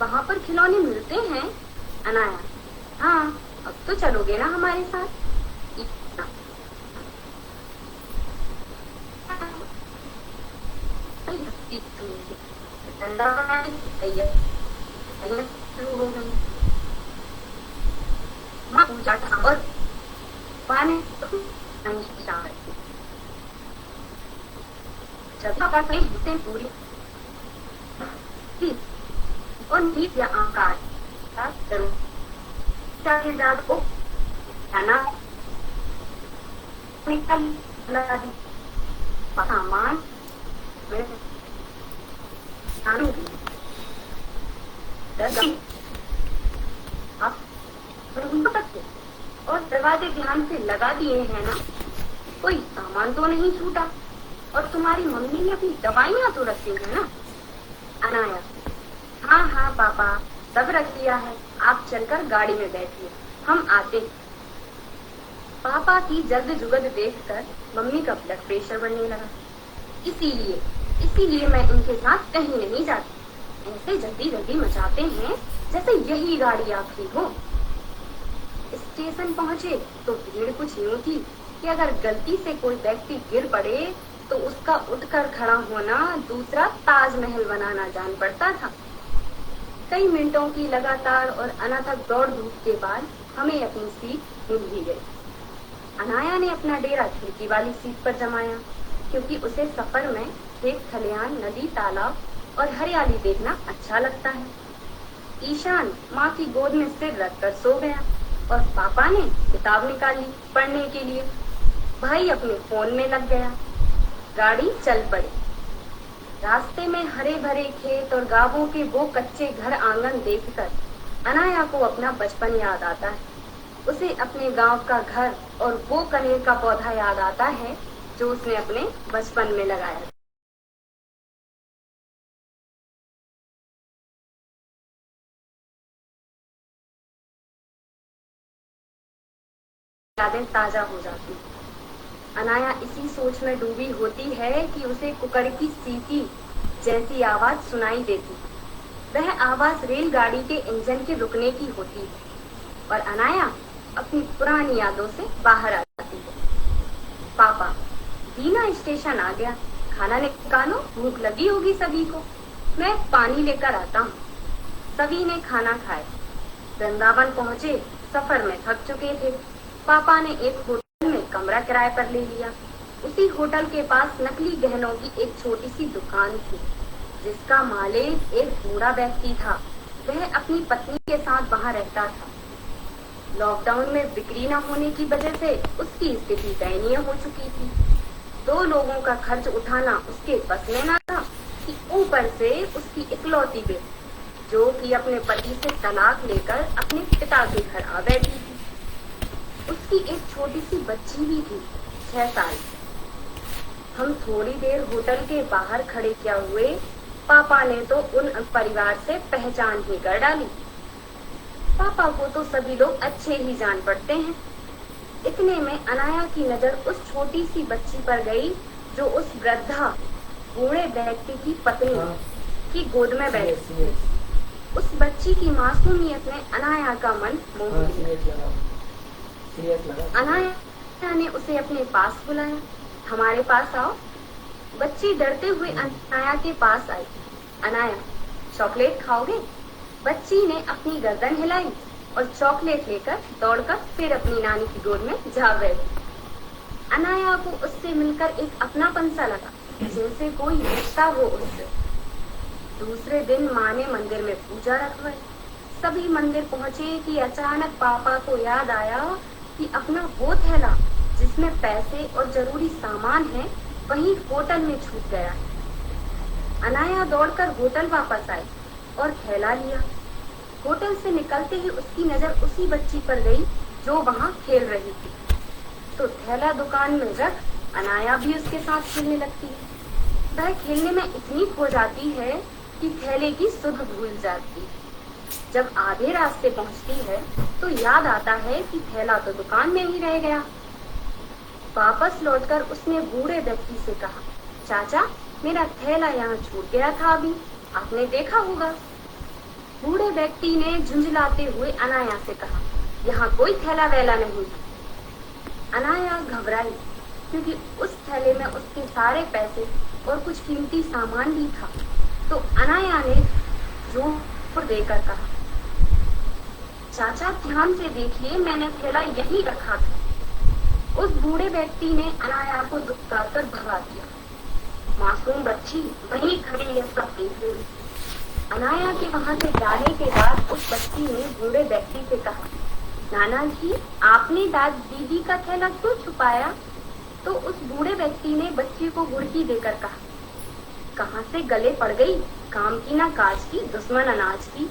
वहां पर खिलौने मिलते हैं? अनाया, हाँ, अब तो चलोगे ना हमारे साथ? माँ पूजा और पूरी और नीत या आकार को सामान और दरवाजे ध्यान से लगा दिए हैं ना? कोई सामान तो नहीं छूटा, और तुम्हारी मम्मी ने अपनी दवाइयाँ तो रखी है ना? अनाया: हाँ हाँ पापा, सब रख दिया है, आप चलकर गाड़ी में बैठिए, हम आते हैं। पापा की जल्द जुगद देखकर मम्मी का ब्लड प्रेशर बढ़ने लगा। इसीलिए मैं इनके साथ कहीं नहीं जाती। ऐसे जल्दी जल्दी मचाते हैं जैसे यही गाड़ी आखिरी हो। स्टेशन पहुंचे तो भीड़ कुछ यूं थी कि अगर गलती से कोई व्यक्ति गिर पड़े तो उसका उठकर खड़ा होना दूसरा ताजमहल बनाना जान पड़ता था। कई मिनटों की लगातार और अनथक दौड़ धूप के बाद हमें अपनी सीट मिल ही गई। अनाया ने अपना डेरा खिड़की वाली सीट पर जमाया, क्योंकि उसे सफर में खेत खलिहान, नदी, तालाब और हरियाली देखना अच्छा लगता है। ईशान माँ की गोद में सिर रखकर सो गया और पापा ने किताब निकाली पढ़ने के लिए। भाई अपने फोन में लग गया। गाड़ी चल पड़ी। रास्ते में हरे भरे खेत और गांवों के वो कच्चे घर आंगन देखकर अनाया को अपना बचपन याद आता है। उसे अपने गांव का घर और वो कनेर का पौधा याद आता है जो उसने अपने बचपन में लगाया था। यादें ताजा हो जाती। अनाया इसी सोच में डूबी होती है कि उसे कुकर की सीटी जैसी आवाज सुनाई देती। वह आवाज रेलगाड़ी के इंजन के रुकने की होती है और अनाया अपनी पुरानी यादों से बाहर आ जाती है। पापा, दीना स्टेशन आ गया, खाना निकालो, भूख लगी होगी सभी को, मैं पानी लेकर आता हूँ। सभी ने खाना खाया। वृंदावन पहुँचे, सफर में थक चुके थे। पापा ने एक होटल में कमरा किराए पर ले लिया। उसी होटल के पास नकली गहनों की एक छोटी सी दुकान थी, जिसका मालिक एक बूढ़ा व्यक्ति था। वह अपनी पत्नी के साथ वहाँ रहता था। लॉकडाउन में बिक्री न होने की वजह से उसकी स्थिति दयनीय हो चुकी थी। 2 लोगों का खर्च उठाना उसके बस में न था कि ऊपर से उसकी इकलौती बेटी, जो कि अपने पति से तलाक लेकर अपने पिता के घर आ बैठी थी। उसकी एक छोटी सी बच्ची भी थी, 6 साल। हम थोड़ी देर होटल के बाहर खड़े क्या हुए, पापा ने तो उन परिवार से पहचान ही कर डाली। पापा को तो सभी लोग अच्छे ही जान पड़ते हैं। इतने में अनाया की नजर उस छोटी सी बच्ची पर गई जो उस वृद्धा बूढ़े व्यक्ति की पत्नी की गोद में बैठी थी। उस बच्ची की मासूमियत ने अनाया का मन मोह लिया। अनाया ने उसे अपने पास बुलाया। हमारे पास आओ। बच्ची डरते हुए अनाया के पास आई। अनाया, चॉकलेट खाओगे? बच्ची ने अपनी गर्दन हिलाई और चॉकलेट लेकर दौड़कर फिर अपनी नानी की गोद में जा बैठी। अनाया को उससे मिलकर एक अपनापन सा लगा, जैसे कोई रिश्ता हो उससे। दूसरे दिन माँ ने मंदिर में पूजा रखवाई। सभी मंदिर पहुँचे कि अचानक पापा को याद आया कि अपना वो थैला जिसमें पैसे और जरूरी सामान है वहीं होटल में छूट गया। अनाया दौड़कर होटल वापस आई और थैला लिया। होटल से निकलते ही उसकी नजर उसी बच्ची पर गई जो वहाँ खेल रही थी, तो थैला दुकान में रख अनाया भी उसके साथ खेलने लगती है। वह खेलने में इतनी खो जाती है कि थैले की सुध भूल जाती है। जब आधे रास्ते पहुँचती है तो याद आता है कि थैला तो दुकान में ही रह गया। वापस लौटकर उसने बूढ़े व्यक्ति से कहा, चाचा, मेरा थैला यहाँ छूट गया था, अभी आपने देखा होगा। बूढ़े व्यक्ति ने झुंझलाते हुए अनाया से कहा, यहाँ कोई थैला वैला नहीं। अनाया घबराई, क्योंकि उस थैले में उसके सारे पैसे और कुछ कीमती सामान भी था। तो अनाया ने जोर देकर कहा, चाचा ध्यान से देखिए, मैंने थैला यहीं रखा था। उस बूढ़े व्यक्ति ने अनाया को दुत्कारकर भगा दिया। मासूम बच्ची वहीं खड़ी है सब देख रही। अनाया के वहां से जाने के बाद उस बच्ची ने बूढ़े व्यक्ति से कहा, नाना जी, आपने दीदी का थैला क्यों छुपाया? तो उस बूढ़े व्यक्ति ने बच्ची को गुड़की देकर कहा, कहाँ से गले पड़ गई, काम की ना काज की, दुश्मन अनाज की।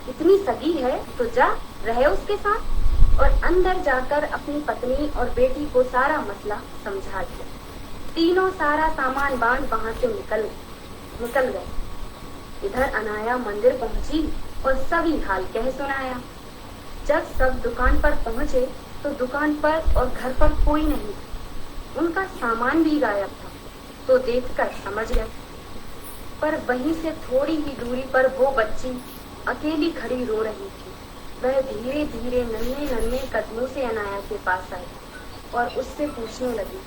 इतनी सगी है तो जा रहे उसके साथ। और अंदर जाकर अपनी पत्नी और बेटी को सारा मसला समझा दिया। तीनों सारा सामान बांध वहां से निकल गए। इधर अनाया मंदिर पहुंची और सभी हाल कह सुनाया। जब सब दुकान पर पहुंचे तो दुकान पर और घर पर कोई नहीं था। उनका सामान भी गायब था तो देखकर समझ गए। पर वहीं से थोड़ी ही दूरी पर वो बच्ची अकेली खड़ी रो रही थी। वह धीरे धीरे नन्हे नन्हे कदमों से अनाया के पास आई और उससे पूछने लगी,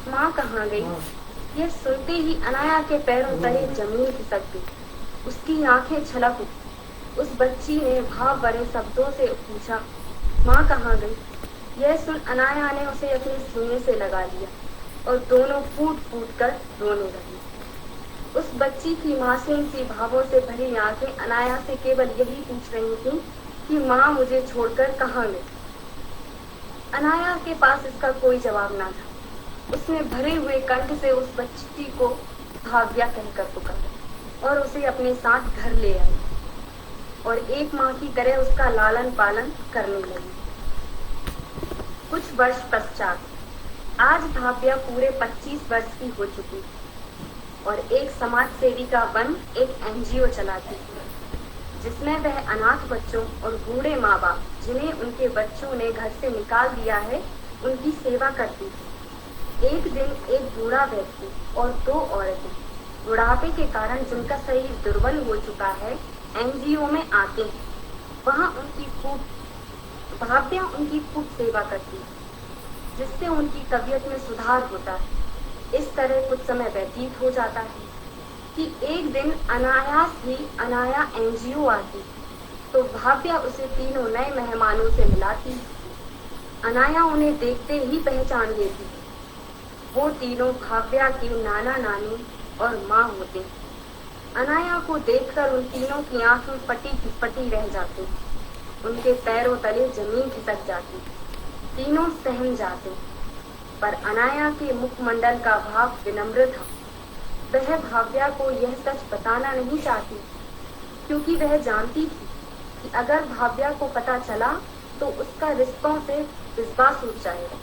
माँ कहाँ गई? यह सुनते ही अनाया के पैरों तले जमीन खिसक गई। उसकी आंखें छलक उठी। उस बच्ची ने भाव भरे शब्दों से पूछा, माँ कहाँ गई? यह सुन अनाया ने उसे अपने सीने से लगा लिया और दोनों फूट फूट कर रोने लगी। उस बच्ची की मासूम सी भावों से भरी आंखें अनाया से केवल यही पूछ रही थीं कि माँ मुझे छोड़कर कहाँ गई? अनाया के पास इसका कोई जवाब ना था। उसने भरे हुए कंठ से उस बच्ची को भाग्या कहकर पुकारा और उसे अपने साथ घर ले आई और एक माँ की तरह उसका लालन पालन करने लगी। कुछ वर्ष पश्चात आज भाव्या पूरे 25 वर्ष की हो चुकी और एक समाज सेविका बन एक एनजीओ चलाती थी जिसमें वह अनाथ बच्चों और बूढ़े माँ बाप जिन्हें उनके बच्चों ने घर से निकाल दिया है उनकी सेवा करती थी। एक दिन एक बूढ़ा व्यक्ति और 2 औरतें बुढ़ापे के कारण जिनका शरीर दुर्बल हो चुका है एनजीओ में आते हैं। वहाँ भाव्या उनकी खूब सेवा करती है जिससे उनकी तबीयत में सुधार होता है। इस तरह कुछ समय व्यतीत हो जाता है कि एक दिन अनायास ही अनाया एनजीओ आती तो भाव्या उसे तीनों नए मेहमानों से मिलाती। अनाया उन्हें देखते ही पहचान लेती। वो तीनों भाव्या के नाना नानी और माँ होते। अनाया को देखकर उन तीनों की आंखें फटी की फटी रह जाती। उनके पैरों तले जमीन खिसक जाती। तीनों सहम जाते। पर अनाया के मुखमंडल का भाव विनम्र था। वह भाव्या को यह सच बताना नहीं चाहती क्योंकि वह जानती थी कि अगर भाव्या को पता चला तो उसका रिश्तों से विश्वास उठ जाएगा।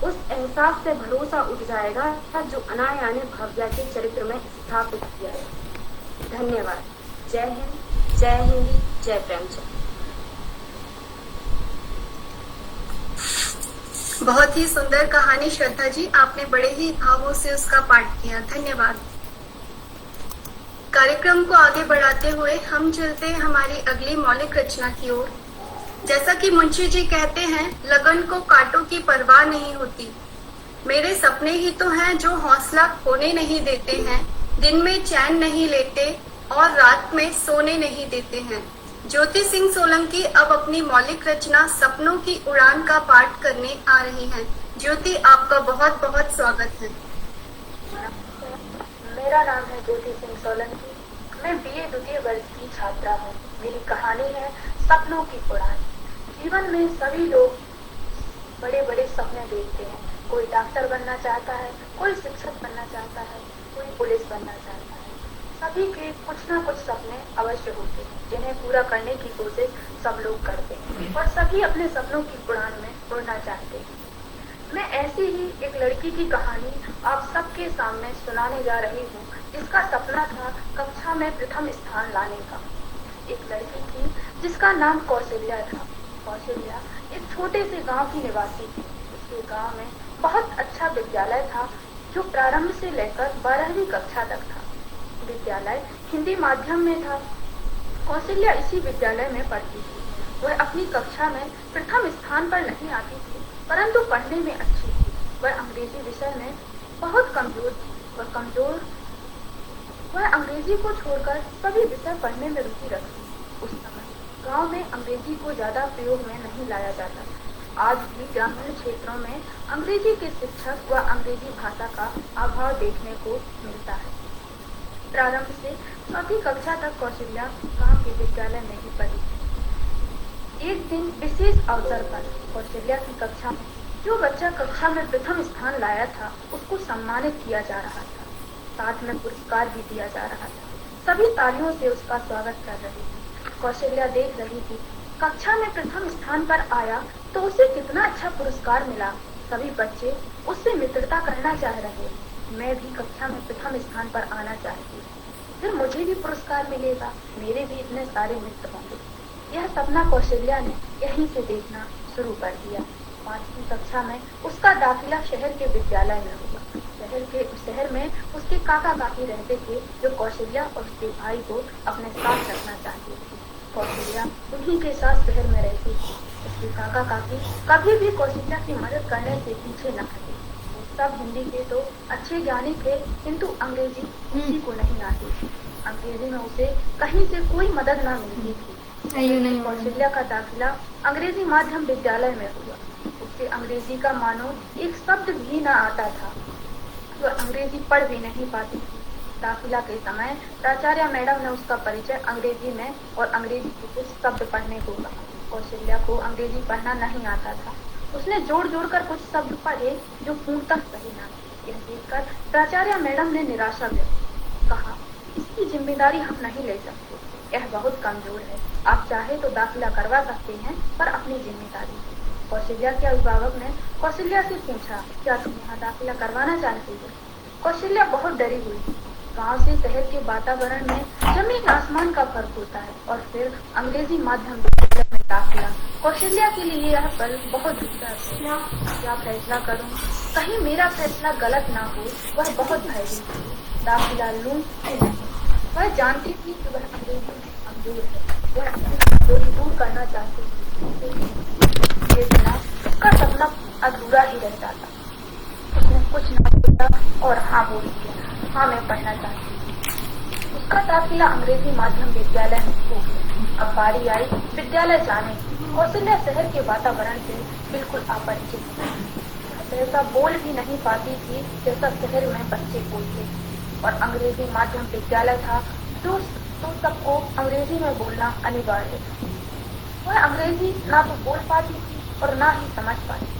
उस एहसास से भरोसा उठ जाएगा जो अनाया ने भाव्या के चरित्र में स्थापित किया है। धन्यवाद। जय हिंद, जय हिंदी, जय प्रेमचंद। बहुत ही सुंदर कहानी श्रद्धा जी, आपने बड़े ही भावों से उसका पाठ किया, धन्यवाद। कार्यक्रम को आगे बढ़ाते हुए हम चलते हैं हमारी अगली मौलिक रचना की ओर। जैसा कि मुंशी जी कहते हैं, लगन को कांटों की परवाह नहीं होती। मेरे सपने ही तो हैं जो हौसला खोने नहीं देते हैं, दिन में चैन नहीं लेते और रात में सोने नहीं देते हैं। ज्योति सिंह सोलंकी अब अपनी मौलिक रचना सपनों की उड़ान का पाठ करने आ रही हैं। ज्योति, आपका बहुत बहुत स्वागत है। मेरा नाम है ज्योति सिंह सोलंकी। मैं बीए द्वितीय वर्ष की छात्रा हूँ। मेरी कहानी है सपनों की उड़ान। जीवन में सभी लोग बड़े बड़े सपने देखते हैं। कोई डॉक्टर बनना चाहता है, कोई शिक्षक बनना चाहता है, कोई पुलिस बनना चाहता है। सभी के कुछ ना कुछ सपने अवश्य होते हैं जिन्हें पूरा करने की कोशिश सब लोग करते हैं और सभी अपने सपनों की उड़ान में उड़ना चाहते हैं। मैं ऐसी ही एक लड़की की कहानी आप सबके सामने सुनाने जा रही हूँ जिसका सपना था कक्षा में प्रथम स्थान लाने का। एक लड़की थी जिसका नाम कौशल्या था। कौशल्या एक छोटे से गांव की निवासी थी। उसके गांव में बहुत अच्छा विद्यालय था जो प्रारंभ से लेकर 12वीं कक्षा तक था। विद्यालय हिंदी माध्यम में था। कौशल्या इसी विद्यालय में पढ़ती थी। वह अपनी कक्षा में प्रथम स्थान पर नहीं आती थी परंतु पढ़ने में अच्छी थी। वह अंग्रेजी विषय में बहुत कमजोर थी। वह अंग्रेजी को छोड़कर सभी विषय पढ़ने में रुचि रखती। उस समय गांव में अंग्रेजी को ज्यादा प्रयोग में नहीं लाया जाता। आज भी ग्रामीण क्षेत्रों में अंग्रेजी के शिक्षक व अंग्रेजी भाषा का अभाव देखने को मिलता है। प्रारंभ से 4वीं कक्षा तक कौशल्या गांव के विद्यालय में ही पढ़ी। एक दिन विशेष अवसर पर कौशल्या की कक्षा में जो बच्चा कक्षा में प्रथम स्थान लाया था उसको सम्मानित किया जा रहा था। साथ में पुरस्कार भी दिया जा रहा था। सभी तालियों से उसका स्वागत कर रहे थे। कौशल्या देख रही थी कक्षा में प्रथम स्थान पर आया तो उसे कितना अच्छा पुरस्कार मिला। सभी बच्चे उससे मित्रता करना चाह रहे। मैं भी कक्षा में प्रथम स्थान पर आना चाहती, फिर मुझे भी पुरस्कार मिलेगा, मेरे भी इतने सारे मित्र होंगे। यह सपना कौशल्या ने यहीं से देखना शुरू कर दिया। 5वीं कक्षा में उसका दाखिला शहर के विद्यालय में हुआ। शहर में उसके काका काकी रहते थे जो कौशल्या और उसके भाई को अपने साथ रखना चाहते थे। कौशल्या उन्हीं के साथ शहर में रहती थी। उसके काका काकी कभी भी कौशल्या की मदद करने से पीछे न हटे। सब हिंदी के तो अच्छे ज्ञानी थे, किंतु अंग्रेजी किसी को नहीं आती थी। अंग्रेजी में उसे कहीं से कोई मदद न मिलती थी। कौशल्या का दाखिला अंग्रेजी माध्यम विद्यालय में हुआ। उसे अंग्रेजी का मानो एक शब्द भी न आता था। वह अंग्रेजी पढ़ भी नहीं पाती थी। दाखिला के समय प्राचार्य मैडम ने उसका परिचय अंग्रेजी में और अंग्रेजी के कुछ शब्द पढ़ने को कहा। कौशल्या को अंग्रेजी पढ़ना नहीं आता था। उसने जोड़ जोड़ कर कुछ शब्द पढ़े जो पूर्णतः सही न थे। यह देखकर प्राचार्य मैडम ने निराशा व्यक्त कहा, इसकी जिम्मेदारी हम नहीं ले सकते, यह बहुत कमजोर है। आप चाहे तो दाखिला करवा सकते हैं, पर अपनी जिम्मेदारी। कौशल्या के अभिभावक ने कौशल्या से पूछा, क्या तुम यहाँ दाखिला करवाना चाहती हो? कौशल्या बहुत डरी हुई थी। गांव से शहर के वातावरण में जमीन आसमान का फर्क होता है, और फिर अंग्रेजी माध्यम विद्यालय में दाखिला। कौशल्या के लिए यह पल बहुत दुखद है। क्या फैसला करूं? कहीं मेरा फैसला गलत ना हो। वह बहुत भयभीत थी। दाखिला लूं कि नहीं? वह जानती थी कि वह अंग्रेजी में कमजोर है। वह अपनी कमजोरी दूर करना चाहती थी। ये बिना उसका सपना अधूरा ही रह जाता। उसने कुछ न सोचा और हाँ बोल दिया, हाँ मैं पढ़ना चाहती हूँ। उसका दाखिला अंग्रेजी माध्यम विद्यालय में हो गया। अब बारी आई विद्यालय जाने की। कौशल्या शहर के वातावरण से बिल्कुल अपरिचित थी। ऐसा बोल भी नहीं पाती थी जैसा शहर में बच्चे बोलते, और अंग्रेजी माध्यम विद्यालय था तो सबको अंग्रेजी में बोलना अनिवार्य था। वह अंग्रेजी ना तो बोल पाती थी और ना ही समझ पाती।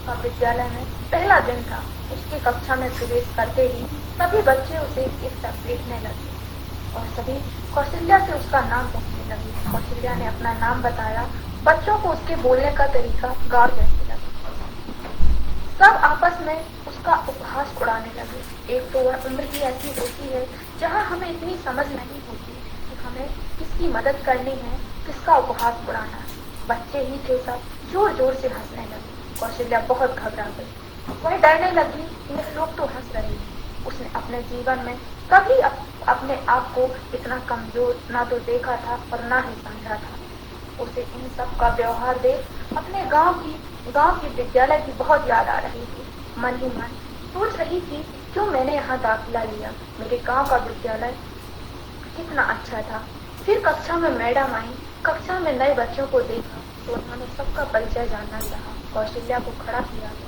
अब विद्यालय में पहला दिन था। उसकी कक्षा में प्रवेश करते ही सभी बच्चे उसे एक साथ देखने लगे और सभी कौशल्या से उसका नाम पूछने लगे। कौशल्या ने अपना नाम बताया। बच्चों को उसके बोलने का तरीका गाढ़ जैसे लगा। सब आपस में उसका उपहास उड़ाने लगे। एक तो वह उम्र ही ऐसी होती है जहाँ हमें इतनी समझ नहीं होती कि हमें किसकी मदद करनी है, किसका उपहास उड़ाना है। बच्चे ही थे सब जोर जोर से हंसने लगे। कौशल्या बहुत घबरा गई। वह डरने लगी कि यह लोग तो हंस रहे हैं। उसने अपने जीवन में कभी अपने आप को इतना कमजोर ना तो देखा था और ना ही समझा था। उसे इन सब का व्यवहार देख अपने गांव की विद्यालय की बहुत याद आ रही थी। मन ही मन सोच रही थी, क्यों मैंने यहाँ दाखिला लिया। मेरे गांव का विद्यालय कितना अच्छा था। फिर कक्षा में मैडम आई। कक्षा में नए बच्चों को देखा तो उन्होंने सबका परिचय जानना चाहा। कौशल्या को खड़ा किया गया।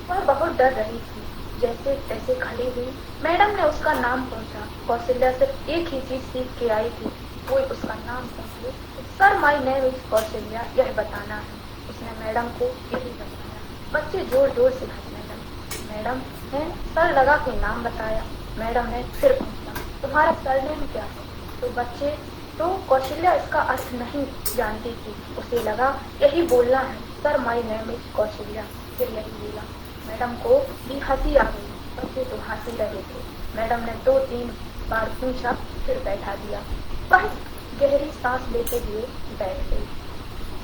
वह बहुत डर रही थी। जैसे तैसे खड़ी हुई। मैडम ने उसका नाम पूछा। कौशल्या सिर्फ एक ही चीज सीख के आई थी, कोई उसका नाम पूछे, sir my name is Kaushalya, यह बताना है। उसने मैडम को यही बताया। बच्चे जोर जोर से हंसने लगे। मैडम ने सर लगा के नाम बताया। मैडम ने फिर पूछा, तुम्हारा सरनेम क्या है? तो कौशल्या इसका अर्थ नहीं जानती थी। उसे लगा यही बोलना है, sir my name is Kaushalya. फिर यही बोला। मैडम को भी हंसी आ गई। बच्चे तो हंसी रहे थे। मैडम ने 2-3 बार पूछा, फिर बैठा दिया। वह गहरी सांस लेते हुए बैठ गई।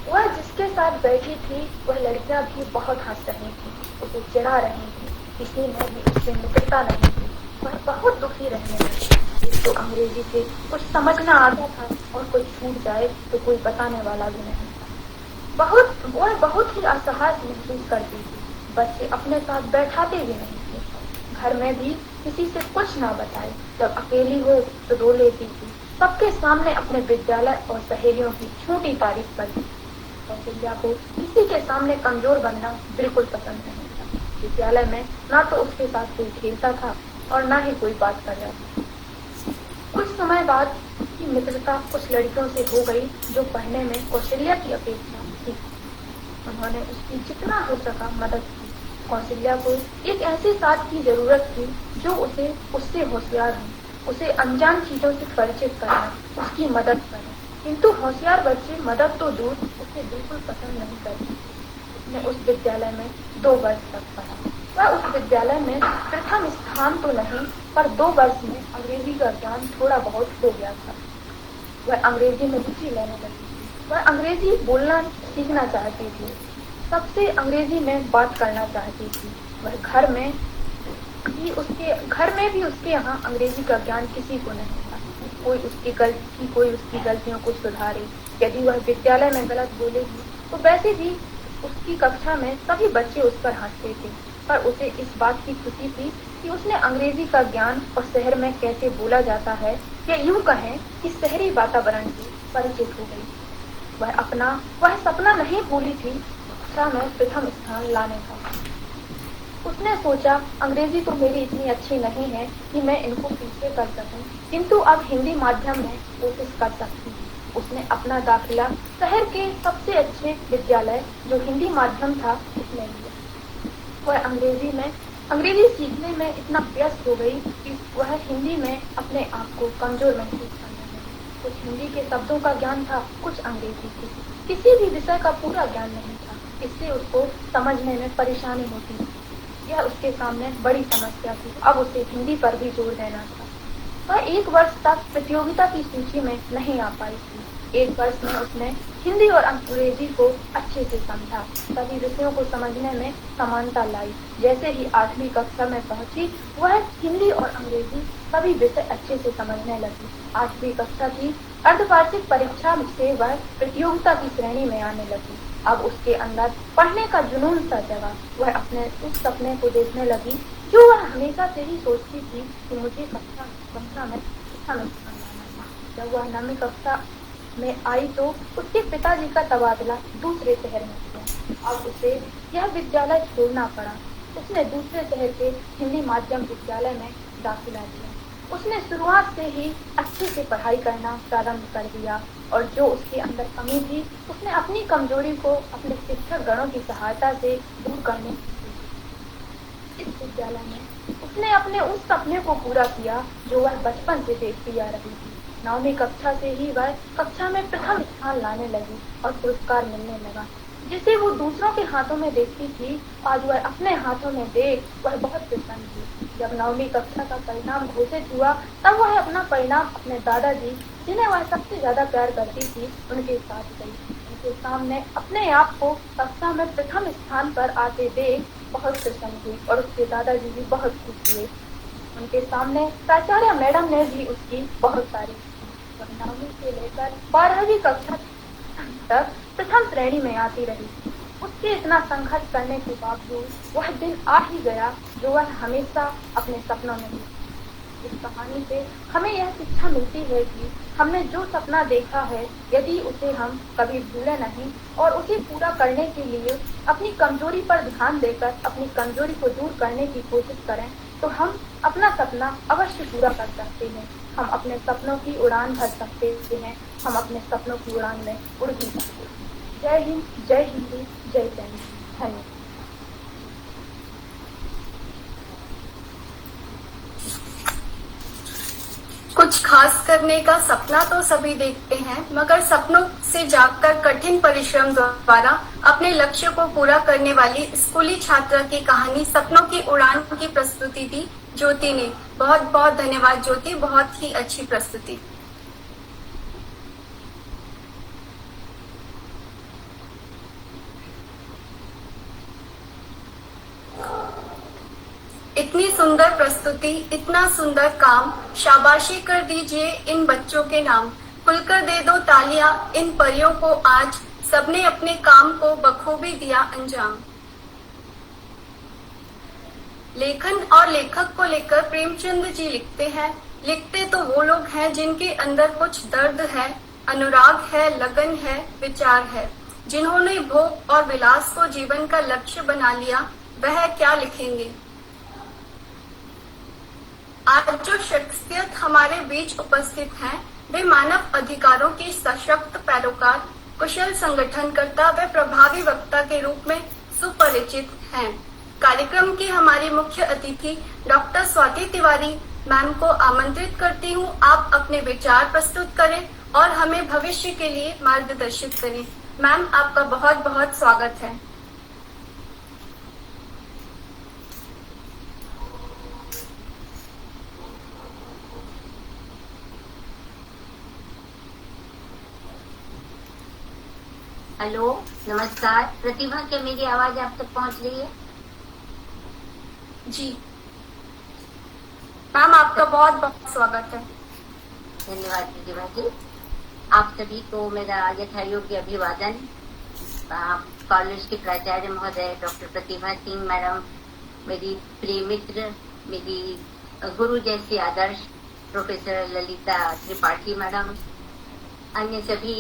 वह जिसके साथ बैठी थी वह लड़कियां भी बहुत हंस रही थी, उसे चिढ़ा रही थी। किसी ने भी उससे मित्रता नहीं की। वह बहुत दुखी रहने लगी। तो अंग्रेजी से कुछ समझना आता था और कुछ छूट जाए तो कोई बताने वाला भी नहीं था। वह बहुत ही असहाय महसूस करती थी। बच्चे अपने साथ बैठाते भी नहीं थे। घर में भी किसी से कुछ ना बताए। जब अकेली हो तो रो लेती थी। सबके सामने अपने विद्यालय और सहेलियों की छोटी तारीफ करती। कौशल्या को किसी के सामने कमजोर बनना बिल्कुल पसंद नहीं था। विद्यालय में ना तो उसके साथ कोई खेलता था और ना ही कोई बात कर रहा था। कुछ समय बाद उसकी मित्रता कुछ लड़कियों से हो गई जो पढ़ने में कौशल्या की अपेक्षा थी। उन्होंने उसकी जितना हो सका मदद की। कौशल्या को एक ऐसे साथ की जरूरत थी जो उससे होशियार हो, उसे अनजान चीजों से परिचित कराए, उसकी मदद करे। किंतु होशियार बच्चे मदद तो दूर उसे बिल्कुल पसंद नहीं करती। उसने उस विद्यालय में 2 वर्ष तक पढ़ा। वह उस विद्यालय में प्रथम स्थान तो नहीं, पर 2 वर्ष में अंग्रेजी का ज्ञान थोड़ा बहुत हो गया था। वह अंग्रेजी में रुचि लेने लगी थी। वह अंग्रेजी बोलना सीखना चाहती थी, सबसे अंग्रेजी में बात करना चाहती थी। वह घर में भी उसके यहाँ अंग्रेजी का ज्ञान किसी को नहीं था। कोई उसकी गलतियों को सुधारे। यदि वह विद्यालय में गलत बोलेगी तो वैसे भी उसकी कक्षा में सभी बच्चे उस पर हंसते थे, पर उसे इस बात की खुशी थी कि उसने अंग्रेजी का ज्ञान और शहर में कैसे बोला जाता है, या यूं कहें कि शहरी वातावरण से परिचित हो गई। वह सपना नहीं भूली थी कक्षा में प्रथम स्थान लाने का। उसने सोचा, अंग्रेजी तो मेरी इतनी अच्छी नहीं है कि मैं इनको पीछे कर सकूं, किंतु अब हिंदी माध्यम में कोशिश कर सकती हूँ। उसने अपना दाखिला शहर के सबसे अच्छे विद्यालय जो हिंदी माध्यम था उसमें लिया। वह अंग्रेजी सीखने में इतना व्यस्त हो गई कि वह हिंदी में अपने आप को कमजोर महसूस करने लगी। कुछ हिंदी के शब्दों का ज्ञान था, कुछ अंग्रेजी की। किसी भी विषय का पूरा ज्ञान नहीं था, इससे उसको समझने में परेशानी होती थी। यह उसके सामने बड़ी समस्या थी। अब उसे हिंदी पर भी जोर देना था। वह 1 वर्ष तक प्रतियोगिता की सूची में नहीं आ पाई थी। 1 वर्ष में उसने हिंदी और अंग्रेजी को अच्छे से समझा, सभी विषयों को समझने में समानता लाई। जैसे ही 8वीं कक्षा में पहुंची, वह हिंदी और अंग्रेजी सभी विषय अच्छे से समझने लगी। 8वीं कक्षा की अर्धवार्षिक परीक्षा से वह प्रतियोगिता की श्रेणी में आने लगी। अब उसके अंदर पढ़ने का जुनून सा जगा। वह अपने उस सपने को देखने लगी जो वह हमेशा से ही सोचती थी कि मुझे कक्षा में अच्छा स्थान लाना था। जब वह 9वीं कक्षा में आई तो उसके पिताजी का तबादला दूसरे शहर में हुआ। अब उसे यह विद्यालय छोड़ना पड़ा। उसने दूसरे शहर के हिंदी माध्यम विद्यालय में दाखिला लिया। उसने शुरुआत से ही अच्छे से पढ़ाई करना प्रारंभ कर दिया, और जो उसके अंदर कमी थी उसने अपनी कमजोरी को अपने शिक्षक गणों की सहायता से दूर करने की कोशिश। इस विद्यालय में उसने अपने उस सपने को पूरा किया जो वह बचपन से देखती आ रही थी। 9वीं कक्षा से ही वह कक्षा में प्रथम स्थान लाने लगी और पुरस्कार मिलने लगा, जिसे वो दूसरों के हाथों में देखती थी। आज वह अपने हाथों में देख वह बहुत प्रसन्न थी। जब 9वीं कक्षा का परिणाम घोषित हुआ, तब वह अपना परिणाम अपने दादाजी, जिन्हें वह सबसे ज्यादा प्यार करती थी, उनके साथ गई। उनके सामने अपने आप को कक्षा में प्रथम स्थान पर आते देख बहुत प्रसन्न हुई और उसके दादाजी भी बहुत खुश हुए। उनके सामने प्राचार्य मैडम ने भी उसकी बहुत तारीफ की। वह 9वीं से लेकर 12वीं कक्षा तक प्रथम श्रेणी में आती रही। उसके इतना संघर्ष करने के बावजूद वह दिन आ ही गया जो वह हमेशा अपने सपनों में थी। इस कहानी से हमें यह शिक्षा मिलती है कि हमने जो सपना देखा है, यदि उसे हम कभी भूले नहीं और उसे पूरा करने के लिए अपनी कमजोरी पर ध्यान देकर अपनी कमजोरी को दूर करने की कोशिश करें, तो हम अपना सपना अवश्य पूरा कर सकते हैं। हम अपने सपनों की उड़ान भर सकते हैं। हम अपने सपनों की उड़ान में उड़ भी सकते हैं। जय हिंद, जय हिंदी, जय जैन। धन्यवाद। कुछ खास करने का सपना तो सभी देखते हैं, मगर सपनों से जागकर कठिन परिश्रम द्वारा अपने लक्ष्य को पूरा करने वाली स्कूली छात्रा की कहानी सपनों की उड़ान की प्रस्तुति दी ज्योति ने। बहुत बहुत धन्यवाद ज्योति, बहुत ही अच्छी प्रस्तुति। इतनी सुंदर प्रस्तुति, इतना सुंदर काम, शाबाशी कर दीजिए इन बच्चों के नाम। खुलकर दे दो तालियां इन परियों को, आज सबने अपने काम को बखूबी दिया अंजाम। लेखन और लेखक को लेकर प्रेमचंद जी लिखते हैं, लिखते तो वो लोग हैं जिनके अंदर कुछ दर्द है, अनुराग है, लगन है, विचार है। जिन्होंने भोग और विलास को जीवन का लक्ष्य बना लिया, वह क्या लिखेंगे। आज जो शख्सियत हमारे बीच उपस्थित हैं, वे मानव अधिकारों के सशक्त पैरोकार, कुशल संगठनकर्ता व प्रभावी वक्ता के रूप में सुपरिचित हैं। कार्यक्रम की हमारी मुख्य अतिथि डॉक्टर स्वाति तिवारी मैम को आमंत्रित करती हूँ। आप अपने विचार प्रस्तुत करें और हमें भविष्य के लिए मार्गदर्शित करें। मैम, आपका बहुत बहुत स्वागत है। हेलो, नमस्कार। प्रतिभा, क्या मेरी आवाज आप तक पहुंच रही है? जी मैम, आपका बहुत बहुत स्वागत है। धन्यवाद प्रतिभा जी। आप सभी को मेरा यथायोग्य अभिवादन। कॉलेज के प्राचार्य महोदय डॉक्टर प्रतिभा सिंह मैडम, मेरी प्रिय मित्र, मेरी गुरु जैसी आदर्श प्रोफेसर ललिता त्रिपाठी मैडम, अन्य सभी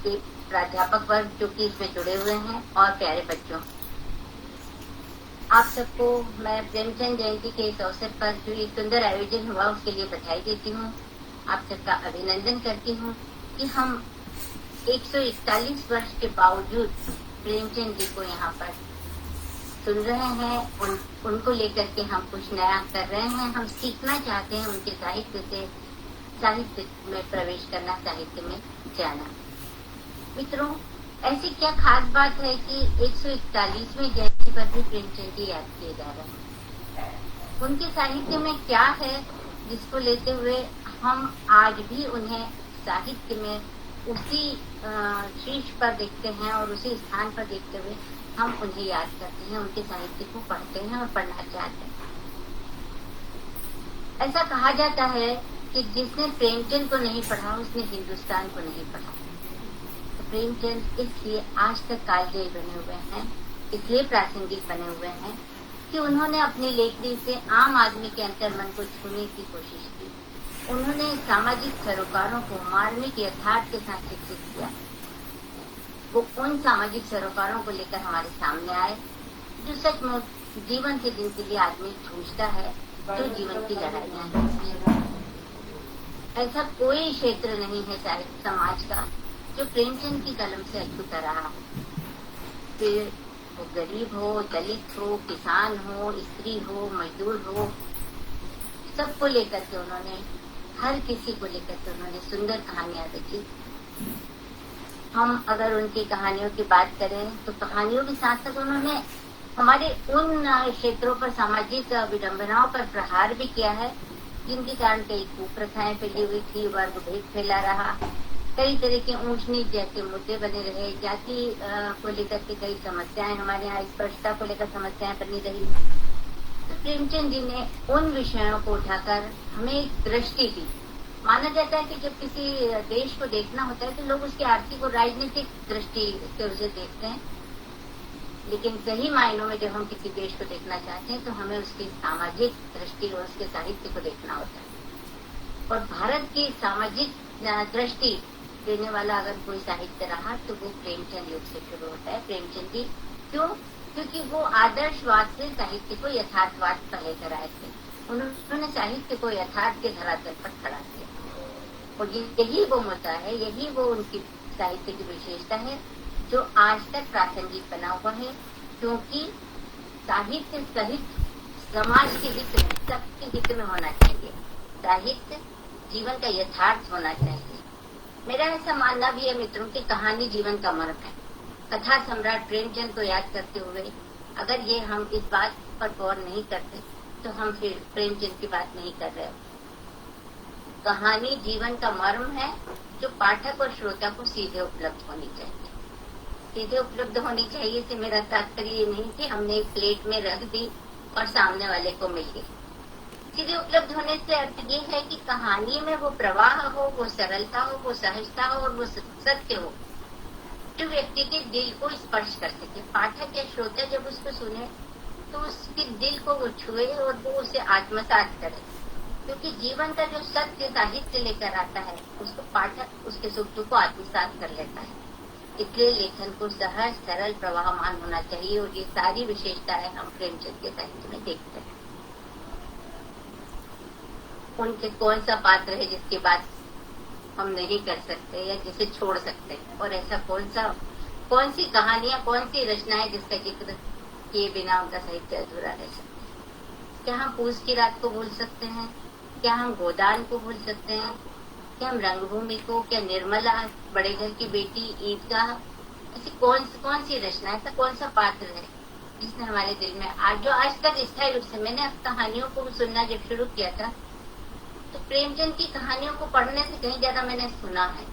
के प्राध्यापक वर्ग जो कि इसमें जुड़े हुए हैं, और प्यारे बच्चों, आप सबको मैं प्रेमचंद जयंती के इस अवसर पर जो ये सुंदर आयोजन हुआ उसके लिए बधाई देती हूँ। आप सबका अभिनंदन करती हूँ कि हम 141 वर्ष के बावजूद प्रेमचंद जी को यहाँ पर सुन रहे हैं, उनको लेकर के हम कुछ नया कर रहे हैं। हम सीखना चाहते हैं उनके साहित्य से, साहित्य में प्रवेश करना, साहित्य में जाना। मित्रों, ऐसी क्या खास बात है कि 141वें जयंती पर भी प्रेमचंद जी याद किए जा रहे हैं? उनके साहित्य में क्या है जिसको लेते हुए हम आज भी उन्हें साहित्य में उसी शीर्ष पर देखते हैं और उसी स्थान पर देखते हुए हम उन्हें याद करते हैं, उनके साहित्य को पढ़ते हैं और पढ़ना चाहते हैं। ऐसा कहा जाता है कि जिसने प्रेमचंद को नहीं पढ़ा उसने हिंदुस्तान को नहीं पढ़ा। प्रेमचंद इसलिए आज तक कालजयी बने हुए हैं, इसलिए प्रासंगिक बने हुए हैं कि उन्होंने अपनी लेखनी से आम आदमी के अंतर्मन को छूने की कोशिश की। उन्होंने सामाजिक सरोकारों को मार्मिक यथार्थ के साथ चित्रित किया। वो उन सामाजिक सरोकारों को लेकर हमारे सामने आए जो सचमुच जीवन के दिन के लिए आदमी जूझता है, जो जीवन की लड़ाइयाँ हैं। ऐसा कोई क्षेत्र नहीं है साहित्य समाज का जो प्रेमचंद की कलम से अछूता रहा हो। फिर वो गरीब हो, दलित हो, किसान हो, स्त्री हो, मजदूर हो, सबको लेकर के उन्होंने, हर किसी को लेकर के उन्होंने सुंदर कहानियां लिखी। हम अगर उनकी कहानियों की बात करें तो कहानियों के साथ साथ उन्होंने हमारे उन क्षेत्रों पर सामाजिक विडंबनाओं पर प्रहार भी किया है जिनके कारण कई कुप्रथाएं फैली हुई थी, वर्ग भेद फैला रहा, कई तरह के ऊंच नीच जैसे मुद्दे बने रहे, जाति को लेकर के कई समस्याएं, हमारे यहाँ स्पर्शता को लेकर समस्याएं बनी रही। तो प्रेमचंद जी ने उन विषयों को उठाकर हमें एक दृष्टि दी। माना जाता है कि जब किसी देश को देखना होता है तो लोग उसकी आर्थिक और राजनीतिक दृष्टि से उसे देखते हैं, लेकिन सही मायनों में जब हम किसी देश को देखना चाहते हैं तो हमें उसकी सामाजिक दृष्टि और उसके साहित्य को देखना होता है। और भारत की सामाजिक दृष्टि देने वाला अगर कोई साहित्य रहा तो वो प्रेमचंद युग से शुरू होता है। प्रेमचंद जी क्यों? क्योंकि वो आदर्शवाद से साहित्य को यथार्थवाद पर लेकर आए थे। उन्होंने साहित्य को यथार्थ के धरातल पर खड़ा किया और यही वो मुद्दा है, यही वो उनकी साहित्य की विशेषता है जो आज तक प्रासंगिक बना हुआ है। क्योंकि साहित्य सहित समाज के हित में, सबके हित में होना चाहिए। साहित्य जीवन का यथार्थ होना चाहिए। मेरा ऐसा मानना भी है मित्रों की कहानी जीवन का मर्म है। कथा सम्राट प्रेमचंद को याद करते हुए अगर ये हम इस बात पर गौर नहीं करते तो हम फिर प्रेमचंद की बात नहीं कर रहे। कहानी जीवन का मर्म है जो पाठक और श्रोता को सीधे उपलब्ध होनी चाहिए। सीधे उपलब्ध होनी चाहिए से मेरा तात्पर्य ये नहीं कि हमने एक प्लेट में रख दी और सामने वाले को मिल गई। सीधे उपलब्ध होने से अर्थ ये है कि कहानी में वो प्रवाह हो, वो सरलता हो, वो सहजता हो और वो सत्य हो जो व्यक्ति के दिल को स्पर्श कर सके। पाठक या श्रोता जब उसको सुने तो उसके दिल को वो छुए और वो उसे आत्मसात करे। क्योंकि जीवन का जो सत्य साहित्य लेकर आता है उसको पाठक उसके सुख दुख को आत्मसात कर लेता है। इसलिए लेखन को सहज, सरल, प्रवाहमान होना चाहिए और ये सारी विशेषताएं हम प्रेमचंद के साहित्य में देखते हैं। उनके कौन सा पात्र है जिसकी बात हम नहीं कर सकते या जिसे छोड़ सकते हैं, और ऐसा कौन सी कहानियां, कौन सी रचनाएं जिसका जिक्र किए बिना उनका साहित्य अधूरा रह सकता है। क्या हम पूस की रात को भूल सकते हैं? क्या हम गोदान को भूल सकते हैं? क्या हम रंगभूमि को, क्या निर्मला, बड़े घर की बेटी, ईदगाह, ऐसी कौन सी रचना, ऐसा कौन सा पात्र है जिसने हमारे दिल में आज तक स्थायी रूप से, मैंने अब कहानियों को सुनना जब शुरू किया था तो प्रेमचंद की कहानियों को पढ़ने से कहीं ज्यादा मैंने सुना है।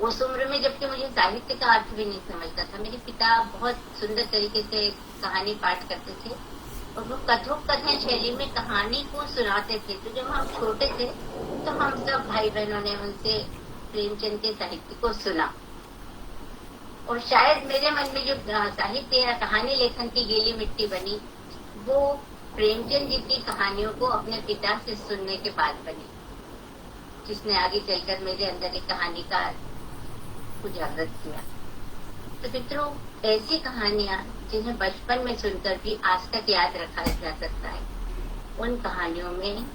उस उम्र में जबकि मुझे साहित्य का अर्थ भी नहीं समझता था। मेरे पिता बहुत सुंदर तरीके से कहानी पाठ करते थे और वो कथोपकथन शैली में कहानी को सुनाते थे। तो जब हम छोटे थे तो हम सब भाई बहनों ने उनसे प्रेमचंद के साहित्य को सुना और शायद मेरे मन में जो साहित्य या कहानी लेखन की गीली मिट्टी बनी वो प्रेमचंद जी की कहानियों को अपने पिता से सुनने के बाद बनी, जिसने आगे चलकर मेरे अंदर एक कहानी का उजागर किया। तो मित्रों, ऐसी कहानियां जिन्हें बचपन में सुनकर भी आज तक याद रखा जा सकता है, उन कहानियों में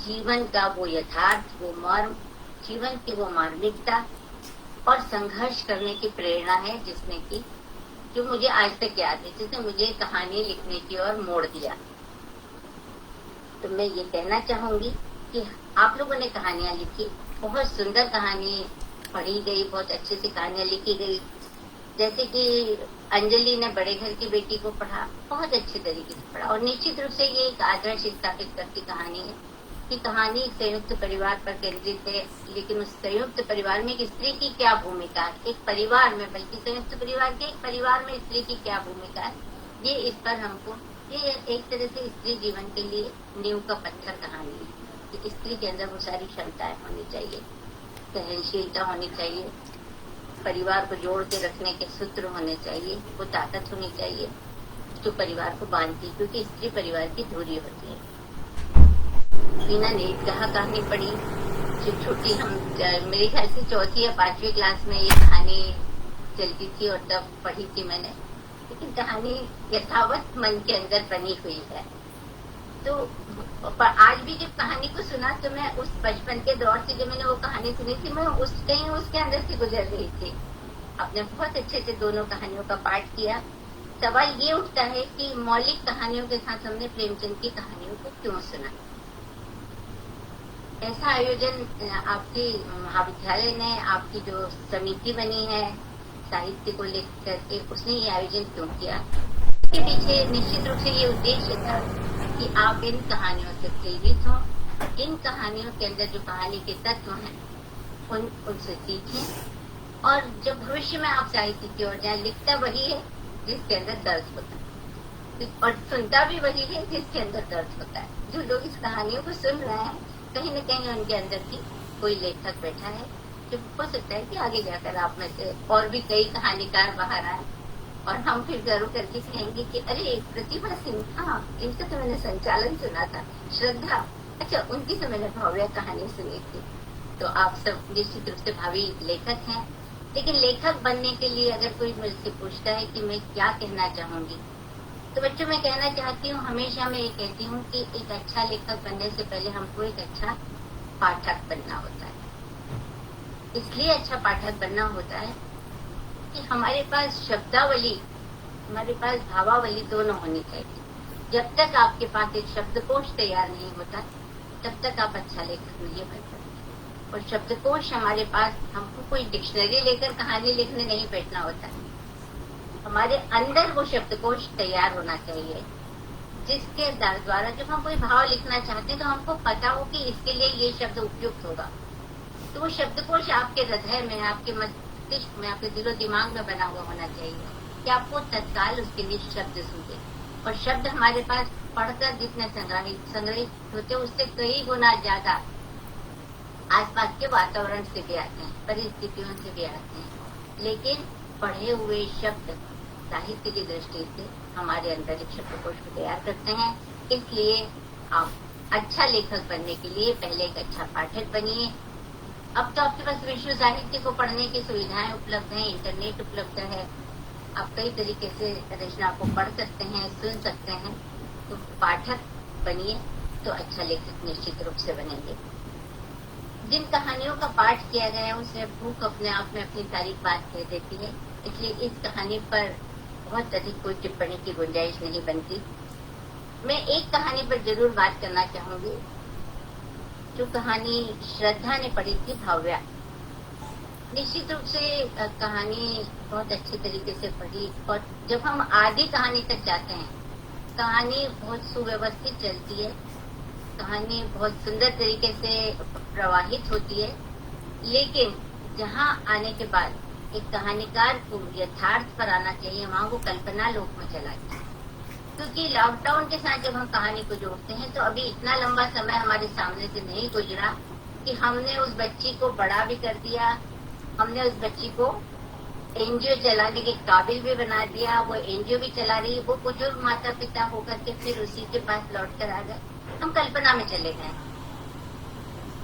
जीवन का वो यथार्थ, वो मर्म, जीवन की वो मार्मिकता और संघर्ष करने की प्रेरणा है जिसने की जो मुझे आज तक याद है, जिसने मुझे कहानी लिखने की ओर मोड़ दिया। तो मैं ये कहना चाहूंगी कि आप लोगों ने कहानियां लिखी, बहुत सुंदर कहानी पढ़ी गई, बहुत अच्छे से कहानियां लिखी गई। जैसे कि अंजलि ने बड़े घर की बेटी को पढ़ा, बहुत अच्छे तरीके से पढ़ा और निश्चित रूप से ये एक आदर्श स्थापित करती कहानी है कि कहानी एक संयुक्त परिवार पर केंद्रित है, लेकिन उस संयुक्त परिवार में एक स्त्री की क्या भूमिका है, एक परिवार में, बल्कि संयुक्त परिवार के एक परिवार में स्त्री की क्या भूमिका है, ये इस पर हमको, ये एक तरह से स्त्री जीवन के लिए नींव का पत्थर कहानी है कि स्त्री के अंदर वो सारी क्षमताएं होनी चाहिए, सहनशीलता होनी चाहिए, परिवार को जोड़ के रखने के सूत्र होने चाहिए, वो ताकत होनी चाहिए जो परिवार को बांधती, क्योंकि स्त्री परिवार की धुरी होती है। बिना नेट कहानी पढ़ी जो छोटी, हम मेरे ख्याल से 4वीं या 5वीं क्लास में ये कहानी चलती थी और तब पढ़ी थी मैंने, लेकिन कहानी यथावत मन के अंदर बनी हुई है। तो पर आज भी जब कहानी को सुना तो मैं उस बचपन के दौर से जो मैंने वो कहानी सुनी थी, मैं कहीं उसके अंदर से गुजर रही थी। आपने बहुत अच्छे से दोनों कहानियों का पाठ किया। सवाल ये उठता है कि मौलिक कहानियों के साथ हमने प्रेमचंद की कहानियों को क्यों सुना। ऐसा आयोजन आपके महाविद्यालय ने, आपकी जो समिति बनी है साहित्य को लेकर के, उसने ये आयोजन क्यों किया? इसके पीछे निश्चित रूप से ये उद्देश्य था कि आप इन कहानियों से प्रेरित हों, इन कहानियों के अंदर जो कहानी के तत्व हैं उनसे सीखें और जब भविष्य में आप साहित्य की ओर जाए, लिखता वही है जिसके अंदर दर्द होता है और सुनता भी वही है जिसके अंदर दर्द होता है। जो लोग इस कहानियों को सुन रहे हैं, कहीं न कहीं उनके अंदर की कोई लेखक बैठा है जो हो सकता है कि आगे जाकर आप में से और भी कई कहानीकार बाहर आए और हम फिर गर्व करके कहेंगे कि अरे प्रतिभा सिन्हा, इनका तो मैंने संचालन सुना था, श्रद्धा, अच्छा उनकी तो मैंने भव्य कहानी सुनी थी। तो आप सब निश्चित रूप से भावी लेखक हैं, लेकिन लेखक बनने के लिए अगर कोई मुझसे पूछता है कि मैं क्या कहना चाहूंगी, तो बच्चों मैं कहना चाहती हूँ, हमेशा मैं ये कहती हूँ कि एक अच्छा लेखक बनने से पहले हमको एक अच्छा पाठक बनना होता है। इसलिए अच्छा पाठक बनना होता है कि हमारे पास शब्दावली, हमारे पास भावावली दोनों होनी चाहिए। जब तक आपके पास एक शब्दकोश तैयार नहीं होता तब तक आप अच्छा लेखक नहीं बन सकते। और शब्दकोश हमारे पास, हमको कोई डिक्शनरी लेकर कहानी लिखने नहीं बैठना होता है, हमारे अंदर वो शब्दकोश तैयार होना चाहिए जिसके द्वारा जब हम कोई भाव लिखना चाहते हैं तो हमको पता हो कि इसके लिए ये शब्द उपयुक्त होगा। तो वो शब्दकोश आपके हृदय में, आपके मस्तिष्क में, आपके दिलो दिमाग में बना हुआ होना चाहिए कि आपको तत्काल उसके लिए शब्द सूझे। और शब्द हमारे पास पढ़कर जितने संग्रहित होते उससे कई गुना ज्यादा आसपास के वातावरण से भी आते हैं, परिस्थितियों से भी आते हैं। लेकिन पढ़े हुए शब्द साहित्य की दृष्टि से हमारे अंदर एक शब्दकोश को तैयार करते हैं। इसलिए आप अच्छा लेखक बनने के लिए पहले एक अच्छा पाठक बनिए। अब तो आपके पास विश्व साहित्य को पढ़ने की सुविधाएं उपलब्ध हैं, इंटरनेट उपलब्ध है, आप कई तरीके से रचना को पढ़ सकते हैं, सुन सकते हैं। तो पाठक बनिए तो अच्छा लेखक निश्चित रूप से बनेंगे। जिन कहानियों का पाठ किया गया है उसमें भूख अपने आप में अपनी सारी बात कह देती है, इसलिए इस कहानी पर बहुत अधिक कोई टिप्पणी की गुंजाइश नहीं बनती। मैं एक कहानी पर जरूर बात करना चाहूंगी, जो कहानी श्रद्धा ने पढ़ी थी, भाव्या। निश्चित रूप से कहानी बहुत अच्छे तरीके से पढ़ी, और जब हम आधी कहानी तक जाते हैं, कहानी बहुत सुव्यवस्थित चलती है, कहानी बहुत सुंदर तरीके से प्रवाहित होती है। लेकिन जहाँ आने के बाद एक कहानीकार को यथार्थ पर आना चाहिए, वहाँ वो कल्पना लोक में चला गया। क्योंकि लॉकडाउन के साथ जब हम कहानी को जोड़ते हैं तो अभी इतना लंबा समय हमारे सामने से नहीं गुजरा कि हमने उस बच्ची को बड़ा भी कर दिया, हमने उस बच्ची को एनजीओ चलाने के काबिल भी बना दिया, वो एनजीओ भी चला रही, वो बुजुर्ग माता पिता होकर के फिर उसी के पास लौट कर आ गए, हम कल्पना में चले गए।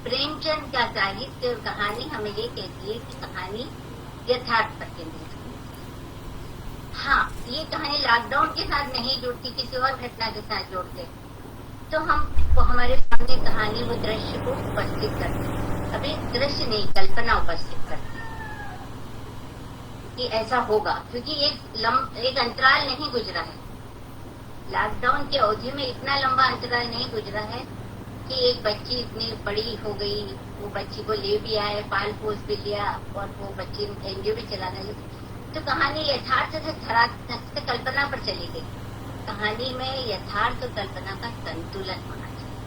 प्रेमचंद का साहित्य और कहानी हमें ये कहती है कि कहानी यथार्थ पर केंद्रित है। हाँ, ये कहानी लॉकडाउन के साथ नहीं जुड़ती, किसी और घटना के साथ जोड़ते तो हम हमारे सामने कहानी वो दृश्य को उपस्थित करते, अभी दृश्य नहीं कल्पना उपस्थित करते कि ऐसा होगा, क्योंकि एक अंतराल नहीं गुजरा है। लॉकडाउन की अवधि में इतना लंबा अंतराल नहीं गुजरा है कि एक बच्ची इतनी बड़ी हो गई, वो बच्ची को ले भी आए, पाल पोस भी लिया और वो बच्ची एनजीओ भी चलाने लगी। तो कहानी यथार्थ से कल्पना पर चली गई। कहानी में यथार्थ और कल्पना का संतुलन होना चाहिए।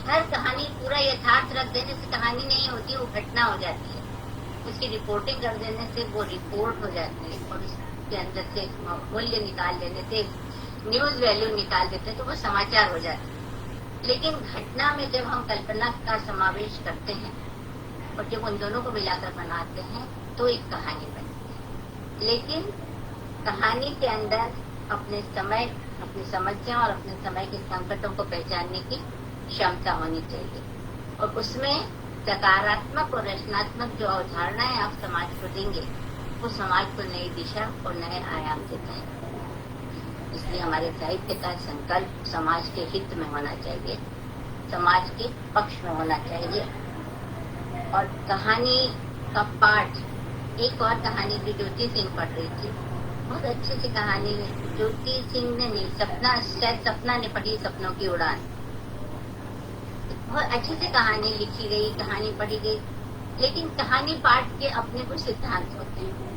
हर कहानी पूरा यथार्थ रख देने से कहानी नहीं होती, वो घटना हो जाती है। उसकी रिपोर्टिंग कर देने से वो रिपोर्ट हो जाती है, और उसके अंदर से मूल्य निकाल देने से, न्यूज वैल्यू निकाल देते तो वो समाचार हो जाते हैं। लेकिन घटना में जब हम कल्पना का समावेश करते हैं और जब उन दोनों को मिलाकर बनाते हैं तो एक कहानी बनती है। लेकिन कहानी के अंदर अपने समय, अपनी समस्या और अपने समय के संकटों को पहचानने की क्षमता होनी चाहिए, और उसमें सकारात्मक और रचनात्मक जो अवधारणाएं आप समाज को देंगे वो समाज को नई दिशा और नए आयाम देता है। इसलिए हमारे साहित्य का संकल्प समाज के हित में होना चाहिए, समाज के पक्ष में होना चाहिए। और कहानी का पाठ, एक और कहानी थी ज्योति सिंह पढ़ रही थी, बहुत अच्छी सी कहानी है। ज्योति सिंह ने नहीं, सपना ने पढ़ी, सपनों की उड़ान। बहुत अच्छी सी कहानी लिखी गई, कहानी पढ़ी गई, लेकिन कहानी पाठ के अपने कुछ सिद्धांत होते हैं।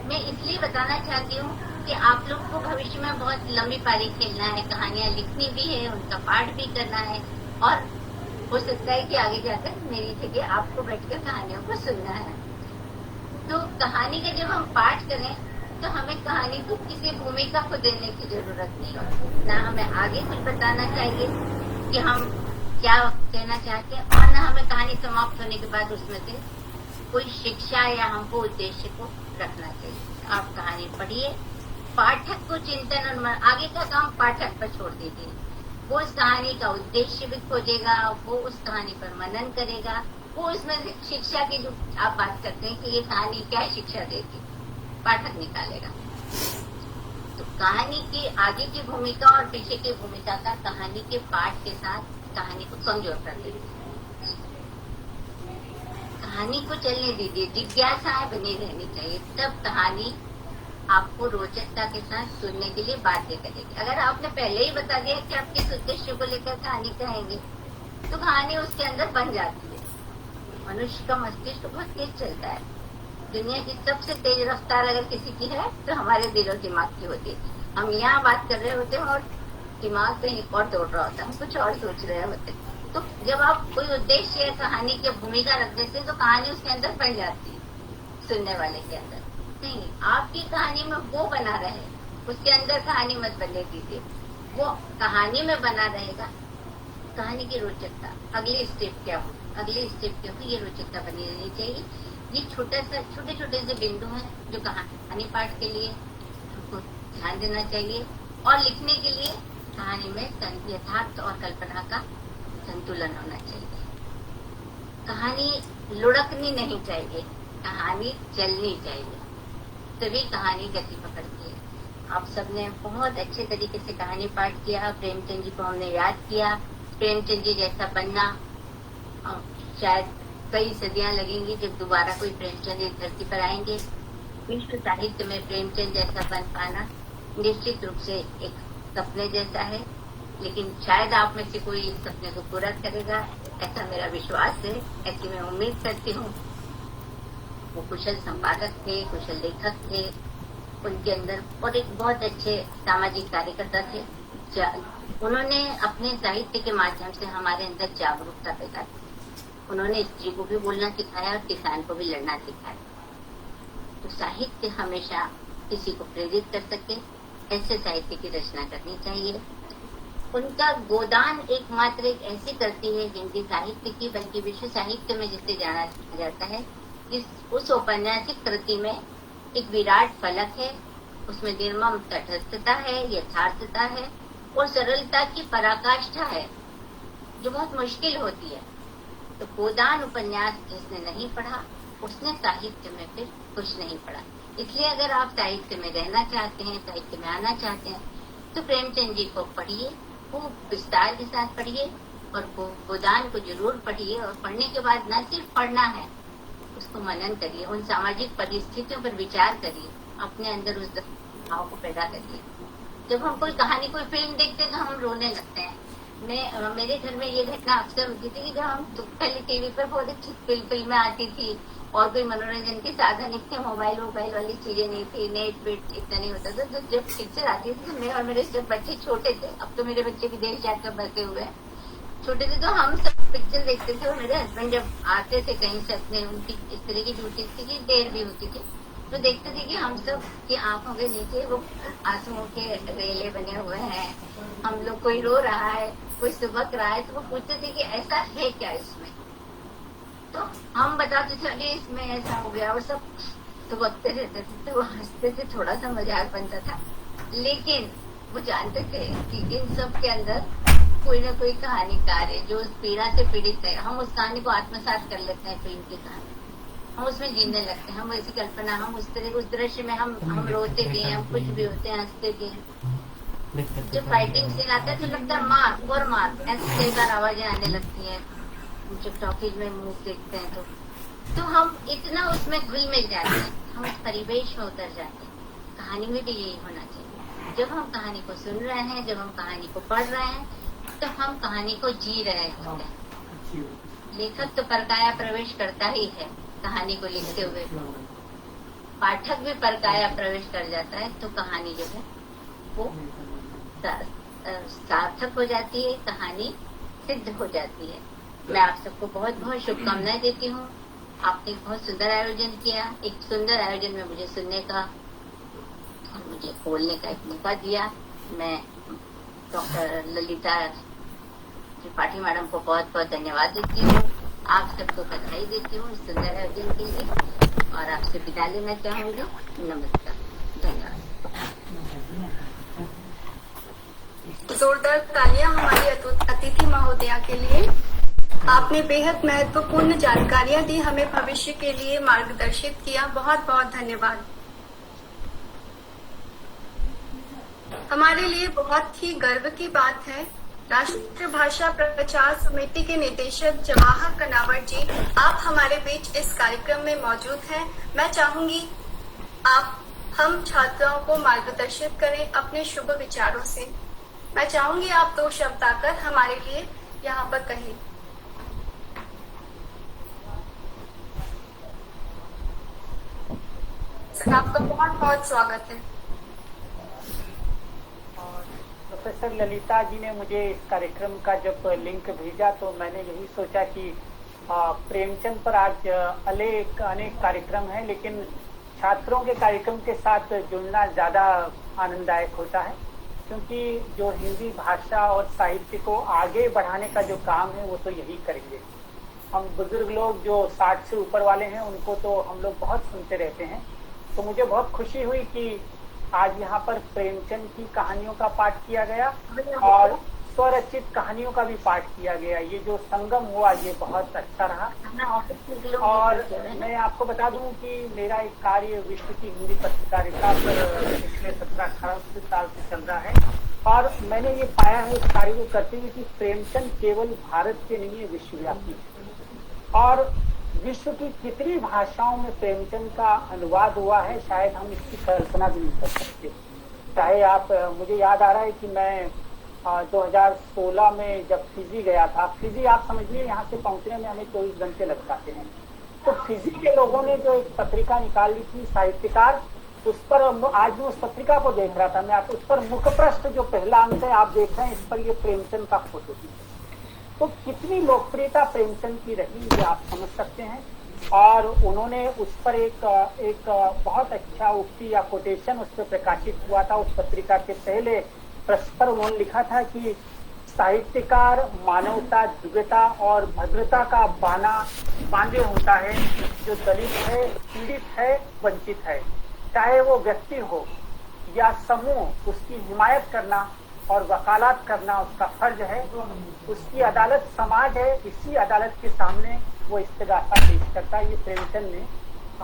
मैं इसलिए बताना चाहती हूँ कि आप लोग को भविष्य में बहुत लंबी पारी खेलना है, कहानियां लिखनी भी है, उनका पाठ भी करना है, और हो सकता है कि आगे जाकर मेरी जगह आपको बैठकर कहानियों को सुनना है। तो कहानी का जब हम पाठ करें तो हमें कहानी को किसी भूमिका को देने की जरूरत नहीं होती, ना हमें आगे कुछ बताना चाहिए कि हम क्या कहना चाहते हैं, और ना हमें कहानी समाप्त होने के बाद उसमें से कोई शिक्षा या हमको उद्देश्य को रखना चाहिए। आप कहानी पढ़िए, पाठक को चिंतन और आगे का काम पाठक पर छोड़ दीजिए। वो उस कहानी का उद्देश्य भी खोजेगा, वो उस कहानी पर मनन करेगा, वो उसमें से शिक्षा की जो आप बात करते हैं कि ये कहानी क्या शिक्षा देगी, पाठक निकालेगा। तो कहानी की आगे की भूमिका और पीछे की भूमिका का कहानी के पाठ के साथ कहानी को कमजोर कर दीजिए। कहानी को चलने दीजिए, जिज्ञासाएं बनी रहनी चाहिए, तब कहानी आपको रोचकता के साथ सुनने के लिए बाध्य करेगी। अगर आपने पहले ही बता दिया कि आप किस उद्देश्य को लेकर कहानी कहेंगे तो कहानी उसके अंदर बन जाती है। मनुष्य का मस्तिष्क बहुत तेज चलता है, दुनिया की सबसे तेज रफ्तार अगर किसी की है तो हमारे दिलो दिमाग की होती है। हम यहाँ बात कर रहे होते हैं और दिमाग कहीं और दौड़ रहा होता है, हम कुछ और सोच रहे होते हैं। तो जब आप कोई उद्देश्य या कहानी की भूमिका रखने से तो कहानी उसके अंदर बन जाती है, सुनने वाले के अंदर नहीं। आपकी कहानी में वो बना रहे, उसके अंदर कहानी मत बनने दीजिए, वो कहानी में बना रहेगा। कहानी की रोचकता, अगली स्टेप क्या हो, अगली स्टेप क्या हो, ये रोचकता बनी रहनी चाहिए। ये छोटे छोटे से बिंदु हैं जो कहानी पाठ के लिए हमको ध्यान देना चाहिए, और लिखने के लिए कहानी में यथार्थ और कल्पना का संतुलन होना चाहिए। कहानी लुढ़कनी नहीं चाहिए, कहानी चलनी चाहिए, तभी कहानी गति पकड़ती है। आप सबने बहुत अच्छे तरीके से कहानी पाठ किया, प्रेमचंद जी को हमने याद किया। प्रेमचंद जी जैसा बनना शायद कई सदियां लगेंगी जब दोबारा कोई प्रेमचंद इस धरती पर आएंगे। विश्व साहित्य में प्रेमचंद जैसा बन पाना निश्चित रूप से एक सपने जैसा है, लेकिन शायद आप में से कोई इस सपने को पूरा करेगा। ऐसा मेरा विश्वास है, ऐसी मैं उम्मीद करती हूँ। वो कुशल संपादक थे, कुशल लेखक थे, उनके अंदर और एक बहुत अच्छे सामाजिक कार्यकर्ता थे। उन्होंने अपने साहित्य के माध्यम से हमारे अंदर जागरूकता पैदा की। उन्होंने स्त्री को भी बोलना सिखाया और किसान को भी लड़ना सिखाया। तो साहित्य हमेशा किसी को प्रेरित कर सके, ऐसे साहित्य की रचना करनी चाहिए। उनका गोदान एकमात्र एक ऐसी कृति है हिंदी साहित्य की, बल्कि विश्व साहित्य में जिसे जाना जाता है, उस औपन्यासिक कृति में एक विराट फलक है। उसमें निर्मम तटस्थता है, यथार्थता है और सरलता की पराकाष्ठा है, जो बहुत मुश्किल होती है। तो गोदान उपन्यास जिसने नहीं पढ़ा उसने साहित्य में फिर कुछ नहीं पढ़ा। इसलिए अगर आप साहित्य में रहना चाहते हैं, साहित्य में आना चाहते हैं, तो प्रेमचंद जी को पढ़िए, खूब विस्तार के साथ पढ़िए और गोदान को जरूर पढ़िए। और पढ़ने के बाद न सिर्फ पढ़ना है, उसको मनन करिए, उन सामाजिक परिस्थितियों पर विचार करिए, अपने अंदर उस भाव को पैदा करिए। जब हम कोई कहानी, कोई फिल्म देखते हैं तो हम रोने लगते हैं। मेरे घर में ये घटना अक्सर होती थी कि जब हम पहले टीवी पर बहुत अच्छी फिल्में आती थी और कोई मनोरंजन के साधन इतने मोबाइल वाली चीजें नहीं थी, नेट वेट इतना नहीं होता था, तो जब पिक्चर आती थी तो मैं और मेरे जब बच्चे छोटे थे, अब तो मेरे बच्चे विदेश जाकर बसे हुए हैं, छोटे थे तो हम सब पिक्चर देखते थे। और मेरे हस्बैंड जब आते थे कहीं से अपने, उनकी इस तरह की ड्यूटी थी कि देर भी होती थी, तो देखते थे कि हम सब की आंखों के नीचे वो आंसुओं के रेले बने हुए हैं, हम लोग कोई रो रहा है, कोई सुबक रहा है, तो वो पूछते थे कि ऐसा है क्या इसमें। तो हम बताते थे अरे इसमें ऐसा हो गया, और सब सुबकते रहते थे, तो वो हंसते थे, थोड़ा सा मजाक बनता था। लेकिन वो जानते थे कि इन सब के अंदर कोई ना कोई कहानीकार है जो उस पीड़ा से पीड़ित है। हम उस कहानी को आत्मसात कर लेते हैं, फिल्म की कहानी, हम उसमें जीने लगते हैं, हम ऐसी कल्पना, हम उस तरह उस दृश्य में हम रोते भी हैं, हम कुछ भी होते हैं, हंसते भी हैं। जब फाइटिंग सीन आता है तो लगता है मार और मार, ऐसी कई बार आवाजें आने लगती हैं जब टॉकीज में मूव देखते हैं। तो हम इतना उसमें घुल मिल जाते हैं, हम उस परिवेश में उतर जाते हैं। कहानी में भी यही होना चाहिए। जब हम कहानी को सुन रहे हैं, जब हम कहानी को पढ़ रहे हैं, तो हम कहानी को जी रहे होते हैं। लेखक तो परकाया प्रवेश करता ही है कहानी को लिखते हुए, पाठक भी परकाया प्रवेश कर जाता है, तो कहानी जो है वो सार्थक हो जाती है, कहानी सिद्ध हो जाती है। मैं आप सबको बहुत बहुत शुभकामनाएं देती हूँ। आपने एक बहुत सुंदर आयोजन किया, एक सुंदर आयोजन में मुझे सुनने का और मुझे बोलने का एक मौका दिया। मैं डॉक्टर ललिता त्रिपाठी मैडम को बहुत बहुत धन्यवाद देती हूँ, आप सबको बधाई देती हूँ इस सुंदर आयोजन के लिए और आपसे विदा लेना चाहूंगी। नमस्कार, धन्यवाद। जोरदार तालियां हमारी अतिथि महोदया के लिए। आपने बेहद महत्वपूर्ण जानकारियां दी, हमें भविष्य के लिए मार्गदर्शित किया। बहुत बहुत धन्यवाद। हमारे लिए बहुत ही गर्व की बात है, राष्ट्रीय भाषा प्रचार समिति के निदेशक जवाहर कनावट जी, आप हमारे बीच इस कार्यक्रम में मौजूद हैं। मैं चाहूंगी आप हम छात्राओं को मार्गदर्शित करें अपने शुभ विचारों से। मैं चाहूंगी आप 2 शब्द आकर हमारे लिए यहाँ पर कहें। आपका बहुत बहुत स्वागत है। प्रोफेसर ललिता जी ने मुझे इस कार्यक्रम का जब लिंक भेजा तो मैंने यही सोचा कि प्रेमचंद पर आज अनेक कार्यक्रम हैं, लेकिन छात्रों के कार्यक्रम के साथ जुड़ना ज्यादा आनंददायक होता है, क्योंकि जो हिंदी भाषा और साहित्य को आगे बढ़ाने का जो काम है वो तो यही करेंगे। हम बुजुर्ग लोग जो 60 से ऊपर वाले हैं उनको तो हम लोग बहुत सुनते रहते हैं, तो मुझे बहुत खुशी हुई कि आज यहाँ पर प्रेमचंद की कहानियों का पाठ किया गया और स्वरचित कहानियों का भी पाठ किया गया। ये जो संगम हुआ ये बहुत अच्छा रहा। और मैं आपको बता दूं कि मेरा एक कार्य विश्व की हिंदी पत्रकारिता पर पिछले 17-18 साल से चल रहा है और मैंने ये पाया है इस कार्य को करते हुए कि प्रेमचंद केवल भारत के नहीं है, विश्वव्यापी है और विश्व की कितनी भाषाओं में प्रेमचंद का अनुवाद हुआ है शायद हम इसकी कल्पना भी नहीं कर सकते। चाहे आप, मुझे याद आ रहा है कि मैं 2016 में जब फिजी गया था। फिजी आप समझिए यहाँ से पहुंचने में हमें 24 घंटे लग जाते हैं। तो फिजी के लोगों ने जो एक पत्रिका निकाली थी साहित्यकार, उस पर आज मैं उस पत्रिका को देख रहा था, मैं आप उस पर मुखपृष्ठ जो पहला अंक है आप देख रहे हैं, इस पर ये प्रेमचंद का फोटो थी। तो कितनी लोकप्रियता प्रेमचंद की रही ये आप समझ सकते हैं। और उन्होंने उस पर एक बहुत अच्छा उक्ति या कोटेशन उस पर प्रकाशित हुआ था। उस पत्रिका के पहले पृष्ठ पर उन्होंने लिखा था कि साहित्यकार मानवता, दिव्यता और भद्रता का बांधे होता है। जो दलित है, पीड़ित है, वंचित है, चाहे वो व्यक्ति हो या समूह, उसकी हिमायत करना और वकालत करना उसका फर्ज है। उसकी अदालत समाज है, इसी अदालत के सामने वो इस्तिगासा पेश करता है। ये प्रेमचंद ने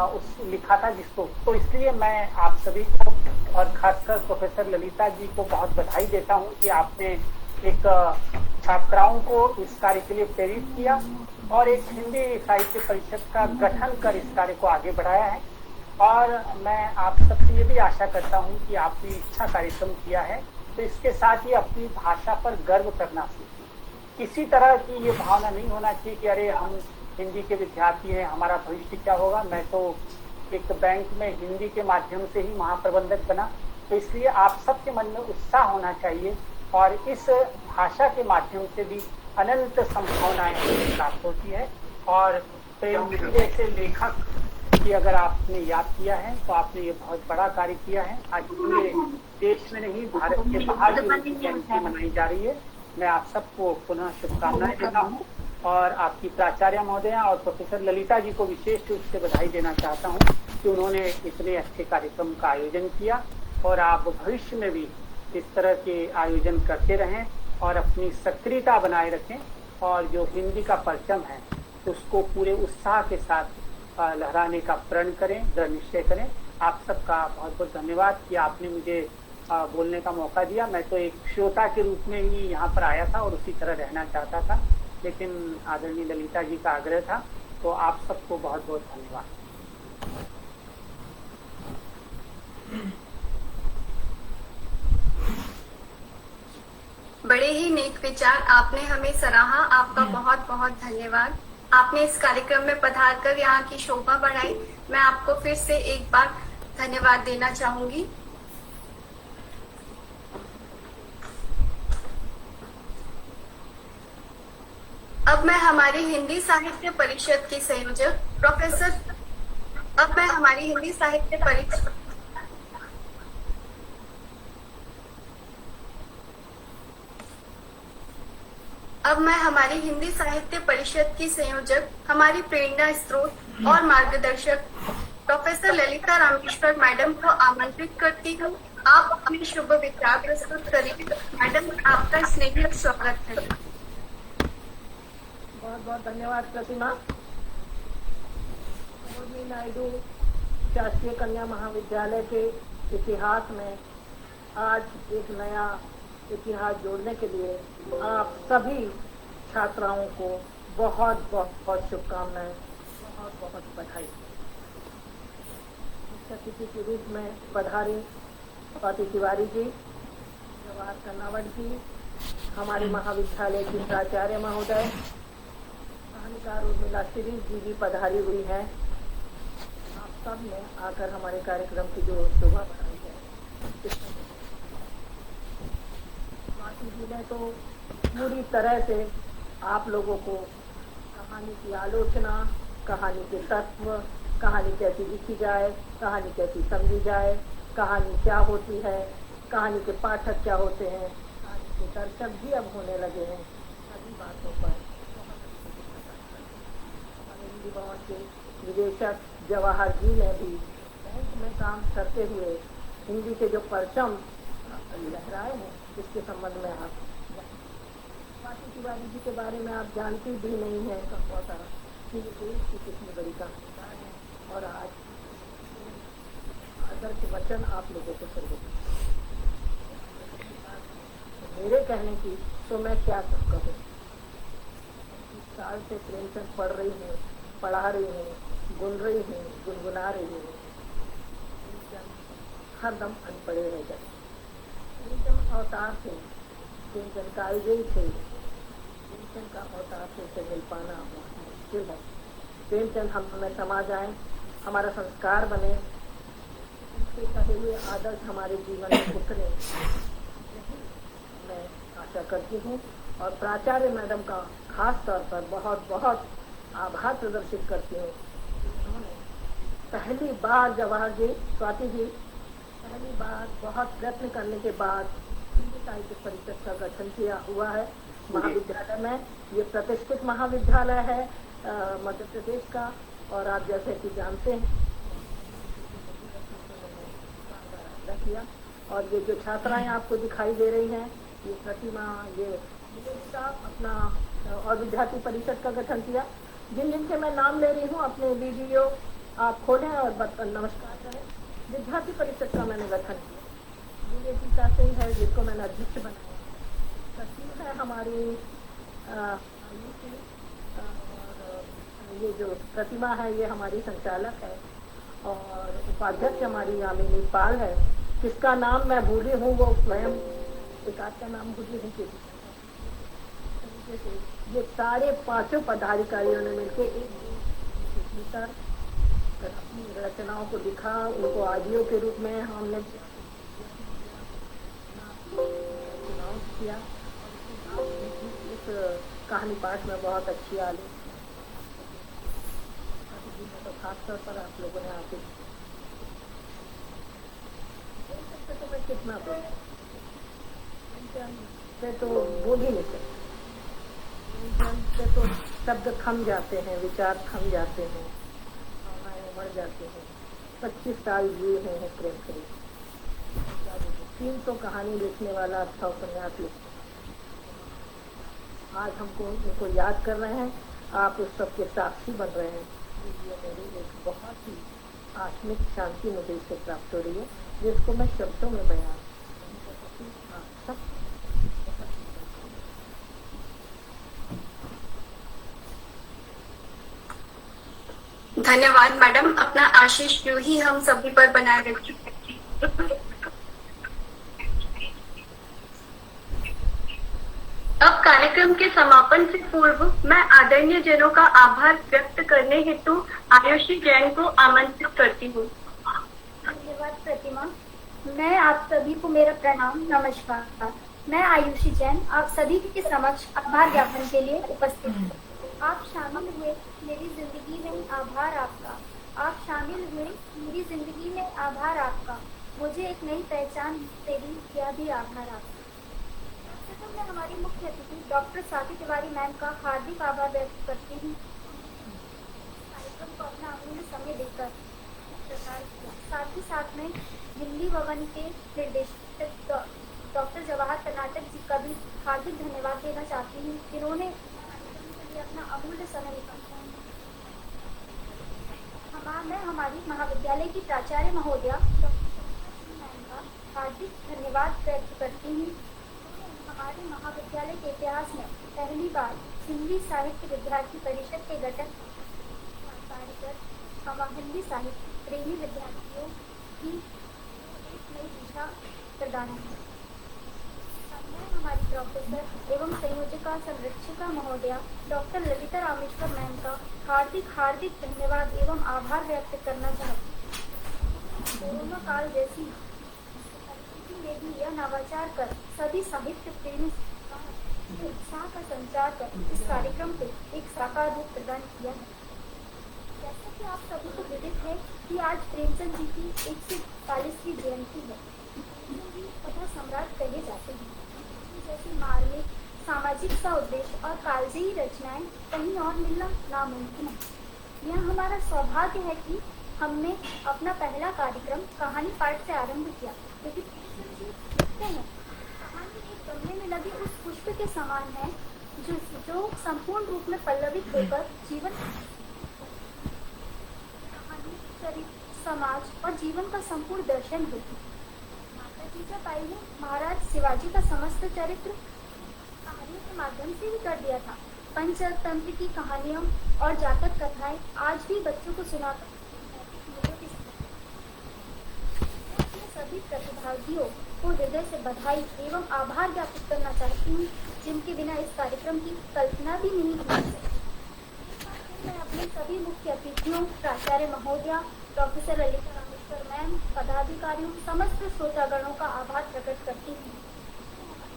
उस लिखा था जिसको। तो इसलिए मैं आप सभी को और खासकर प्रोफेसर ललिता जी को बहुत बधाई देता हूँ कि आपने एक छात्राओं को इस कार्य के लिए प्रेरित किया और एक हिंदी साहित्य परिषद का गठन कर इस कार्य को आगे बढ़ाया है। और मैं आप सबसे ये भी आशा करता हूँ कि आपने अच्छा कार्यक्रम किया है, तो इसके साथ ही अपनी भाषा पर गर्व करना सीखिए। किसी तरह की ये भावना नहीं होना चाहिए कि अरे हम हिंदी के विद्यार्थी हैं, हमारा भविष्य क्या होगा। मैं तो एक बैंक में हिंदी के माध्यम से ही महाप्रबंधक बना, तो इसलिए आप सबके मन में उत्साह होना चाहिए और इस भाषा के माध्यम से भी अनंत संभावनाएं प्राप्त होती है। और प्रेमचंद जैसे लेखक की अगर आपने याद किया है तो आपने ये बहुत बड़ा कार्य किया है। आज पूरे देश में नहीं, भारत के बाहर भी जयंती मनाई जा रही है। मैं आप सबको पुनः शुभकामनाएं देता हूँ और आपकी प्राचार्य महोदया और प्रोफेसर ललिता जी को विशेष रूप से बधाई देना चाहता हूँ कि उन्होंने इतने अच्छे कार्यक्रम का आयोजन किया और आप भविष्य में भी इस तरह के आयोजन करते रहें और अपनी सक्रियता बनाए रखें और जो हिंदी का परचम है उसको पूरे उत्साह के साथ लहराने का प्रण करें, दृढ़ निश्चय करें। आप सबका बहुत बहुत धन्यवाद कि आपने मुझे बोलने का मौका दिया। मैं तो एक श्रोता के रूप में ही यहाँ पर आया था और उसी तरह रहना चाहता था, लेकिन आदरणीय ललिता जी का आग्रह था। तो आप सबको बहुत बहुत धन्यवाद। बड़े ही नेक विचार आपने हमें सराहा, आपका बहुत बहुत धन्यवाद। आपने इस कार्यक्रम में पधार कर यहाँ की शोभा बढ़ाई। मैं आपको फिर से एक बार धन्यवाद देना चाहूंगी। अब मैं हमारी हिंदी साहित्य परिषद की संयोजक प्रोफेसर अब मैं हमारी हिंदी साहित्य परिषद की संयोजक, हमारी प्रेरणा स्रोत और मार्गदर्शक प्रोफेसर ललिता रामेश्वर मैडम को आमंत्रित करती हूँ। आप अपने शुभ विचार प्रस्तुत करेंगे। मैडम, आपका स्नेही स्वागत है। बहुत बहुत धन्यवाद प्रतिमा। सरोजिनी नायडू शासकीय कन्या महाविद्यालय के इतिहास में आज एक नया इतिहास जोड़ने के लिए आप सभी छात्राओं को बहुत बहुत शुभकामनाएं, बहुत बहुत बधाई। मुख्य अतिथि के रूप में पधारे स्वाति तिवारी जी, जवाहर कन्नावट जी, हमारे महाविद्यालय की प्राचार्य महोदय, कहानीकार उर्मिला शिरीष जी भी पधारी हुई हैं। आप सब ने आकर हमारे कार्यक्रम की जो शोभा बढ़ाई है, स्वाति जी ने तो पूरी तरह से आप लोगों को कहानी की आलोचना, कहानी के तत्व, कहानी कैसी लिखी जाए, कहानी कैसी समझी जाए, कहानी क्या होती है, कहानी के पाठक क्या होते हैं, कहानी के दर्शक भी अब होने लगे हैं। सभी बातों पर हमारे हिंदी भवन के निदेशक जवाहर जी ने भी बैंक में काम करते हुए हिंदी के जो परचम लहराए हैं, इसके संबंध में आप स्वाति तिवारी जी के बारे में आप जानती भी नहीं है। बहुत सारा कि देश की कितनी बड़ी कहानीकार है और आज आदर्श वचन आप लोगों को सुन मेरे कहने की तो मैं क्या कहूँ। इस साल से प्रेमचंद पढ़ रही हूँ, पढ़ा रही हूँ, गुन रही हूँ, गुनगुना रही हूँ। प्रेमचंद हरदम अनपढ़े रह गए। प्रेमचंद अवतार थे प्रेमचंद कालजयी थे। प्रेमचंद का अवतार से मिल पाना मुश्किल है। प्रेमचंद हम हमें समा जाए, हमारा संस्कार बने, उनके कहे हुए आदर्श हमारे जीवन में उतरे, मैं आशा करती हूँ। और प्राचार्य मैडम का खास तौर पर बहुत बहुत आभार प्रदर्शित करती हूँ। उन्होंने पहली बार जवाहर जी, स्वाति जी, पहली बार बहुत प्रयत्न करने के बाद हिंदी साहित्य परिषद का गठन किया हुआ है महाविद्यालय में। ये प्रतिष्ठित महाविद्यालय है मध्य प्रदेश का, और आप जैसे कि जानते हैं किया। और ये जो छात्राएं आपको दिखाई दे रही हैं, ये प्रतिमा, ये अपना और विद्यार्थी परिषद का गठन किया। जिन जिनके मैं नाम ले रही हूँ अपने वीडियो आप खोलें और नमस्कार करें। विद्यार्थी परिषद का मैंने गठन किया। ये टीका सिंह है जिसको मैंने अध्यक्ष बनाया। सचिव है हमारी ये जो प्रतिमा है ये हमारी संचालक है, और उपाध्यक्ष हमारी यामिनी पाल है, जिसका नाम मैं भूली हूँ, वो स्वयं विकास का नाम भूली हूँ। ये सारे पांचों पदाधिकारियों ने मिलकर एक भीतर अपनी रचनाओं को लिखा, उनको आदियों के रूप में हमने चुनाव किया। इस कहानी पाठ में बहुत अच्छी आली, तो खासतौर पर आप लोगों ने आके तो मैं कितना बोल तो बोल ही नहीं सकते। से तो शब्द थम जाते हैं, विचार थम जाते हैं, भावनाएं बढ़ जाते हैं। 25 साल जिए हैं प्रेम करीब 300 कहानी लिखने वाला, अच्छा उपन्यास लिख, आज हमको उनको याद कर रहे हैं, आप उस सबके साक्षी बन रहे हैं। ये मेरी एक बहुत ही आत्मिक शांति मुझे इससे प्राप्त हो रही है, जिसको मैं शब्दों में बयान नहीं कर सकती। धन्यवाद मैडम, अपना आशीष यूं ही हम सभी पर बनाए रखें। अब कार्यक्रम के समापन से पूर्व मैं आदरणीय जनों का आभार व्यक्त करने हेतु आयुषी जैन को आमंत्रित करती हूँ। धन्यवाद प्रतिमा। मैं आप सभी को मेरा प्रणाम, नमस्कार। मैं आयुषी जैन आप सभी के समक्ष आभार ज्ञापन के लिए उपस्थित हूँ। आप शामिल हुए मेरी जिंदगी में, आभार आपका। आप शामिल हुए मेरी जिंदगी में, आभार आपका। मुझे एक नई पहचान तेरी, यह भी आभार आपका। मैं हमारी मुख्य अतिथि डॉक्टर स्वाति तिवारी मैम का हार्दिक आभार व्यक्त करती हूँ। कार्यक्रम को अपना अमूल्य समय देकर प्रसार किया। साथ ही साथ में दिल्ली भवन के निर्देशक डॉक्टर जवाहर कर्नाटक जी का भी हार्दिक धन्यवाद देना चाहती हूँ, जिन्होंने अपना अमूल्य समय निकाला। मैं हमारी महाविद्यालय की प्राचार्य महोदया मैम का हार्दिक धन्यवाद व्यक्त करती हूँ। हमारे महाविद्यालय के इतिहास में पहली बार हिंदी साहित्य विद्यार्थी परिषद के गठन कार्य कर हिंदी साहित्य प्रेमी विद्यार्थियों की एक नई दिशा प्रदान की। हमारी प्रोफेसर एवं संयोजिका संरक्षिका महोदया डॉक्टर ललिता रामेश्वर मैम का हार्दिक धन्यवाद एवं आभार व्यक्त करना चाहती हूँ। कोरोना काल जैसी परिस्थिति में भी यह नवाचार कर सभी साहित्य प्रेमी उत्साह का संचार कर इस कार्यक्रम को एक साकार रूप प्रदान किया है। जैसा कि आप सभी को विदित है कि आज प्रेमचंद जी की 140वीं जयंती है। कथा सम्राट कहे जाते हैं। जैसी मार्मिक, सामाजिक सा उद्देश्य और कालजयी रचनाएं कहीं और मिलना नामुमकिन है। यह हमारा सौभाग्य है कि हमने अपना पहला कार्यक्रम कहानी पाठ से आरंभ किया, क्योंकि लिखते हैं कहानी एक गमले में लगे उस पुष्प के समान है जो संपूर्ण रूप में पल्लवित होकर जीवन, कहानी, चरित्र, समाज और जीवन का संपूर्ण दर्शन होती है। पाई ने महाराज शिवाजी का समस्त चरित्र कहानियों के माध्यम से ही कर दिया था। पंचतंत्र की कहानियों और जातक कथाएं आज भी बच्चों को सुनाकर सभी प्रतिभागियों को हृदय से बधाई एवं आभार ज्ञापित करना चाहती हूँ, जिनके बिना इस कार्यक्रम की कल्पना भी नहीं की जा सकती। मैं अपने सभी मुख्य अतिथियों, प्राचार्य महोदया, प्रोफेसर ललिता रामेश्वर मैम, पदाधिकारियों, समस्त श्रोतागणों का आभार प्रकट करती हूँ।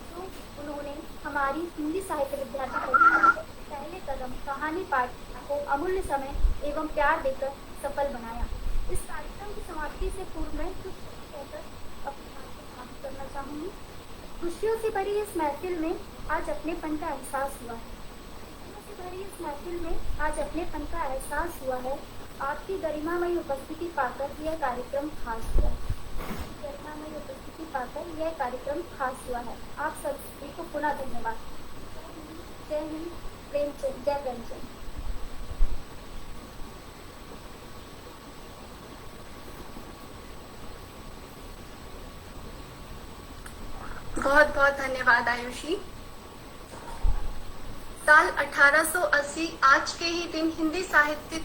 तो उन्होंने हमारी हिंदी साहित्य विद्यार्थी परिषद के पहले कदम कहानी पाठ को अमूल्य समय एवं प्यार देकर सफल बनाया। इस कार्यक्रम की समाप्ति से पूर्व मैं कुछ कहकर अपनी बात को समाप्त करना चाहूंगी। खुशियों से भरी इस महफिल में आज अपनेपन का एहसास हुआ है। खुशियों से भरी इस महफिल में आज अपनेपन का एहसास हुआ है। आपकी गरिमामयी उपस्थिति पाकर यह कार्यक्रम खास हुआ है। गरिमामयी उपस्थिति पाकर यह कार्यक्रम खास हुआ है। आप सभी को पुनः धन्यवाद। जय हिंद, प्रेमचंद, जय प्रेमचंद। बहुत बहुत धन्यवाद आयुषी। साल 1880 आज के ही दिन हिंदी साहित्य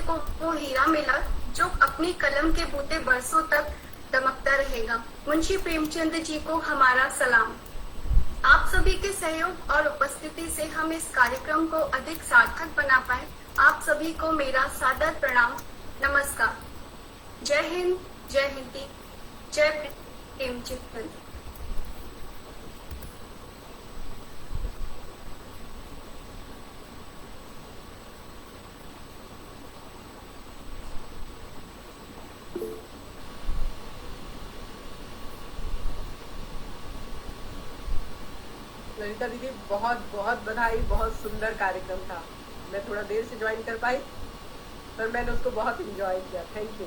को वो हीरा मिला जो अपनी कलम के बूते बरसों तक दमकता रहेगा। मुंशी प्रेमचंद जी को हमारा सलाम। आप सभी के सहयोग और उपस्थिति से हम इस कार्यक्रम को अधिक सार्थक बना पाए। आप सभी को मेरा सादर प्रणाम, नमस्कार। जय हिंद, जय हिंदी, जय प्रेमचंद। ललिता दीदी, बहुत बहुत बधाई। बहुत सुंदर कार्यक्रम था। मैं थोड़ा देर से ज्वाइन कर पाई, पर मैंने उसको बहुत एंजॉय किया। Thank you.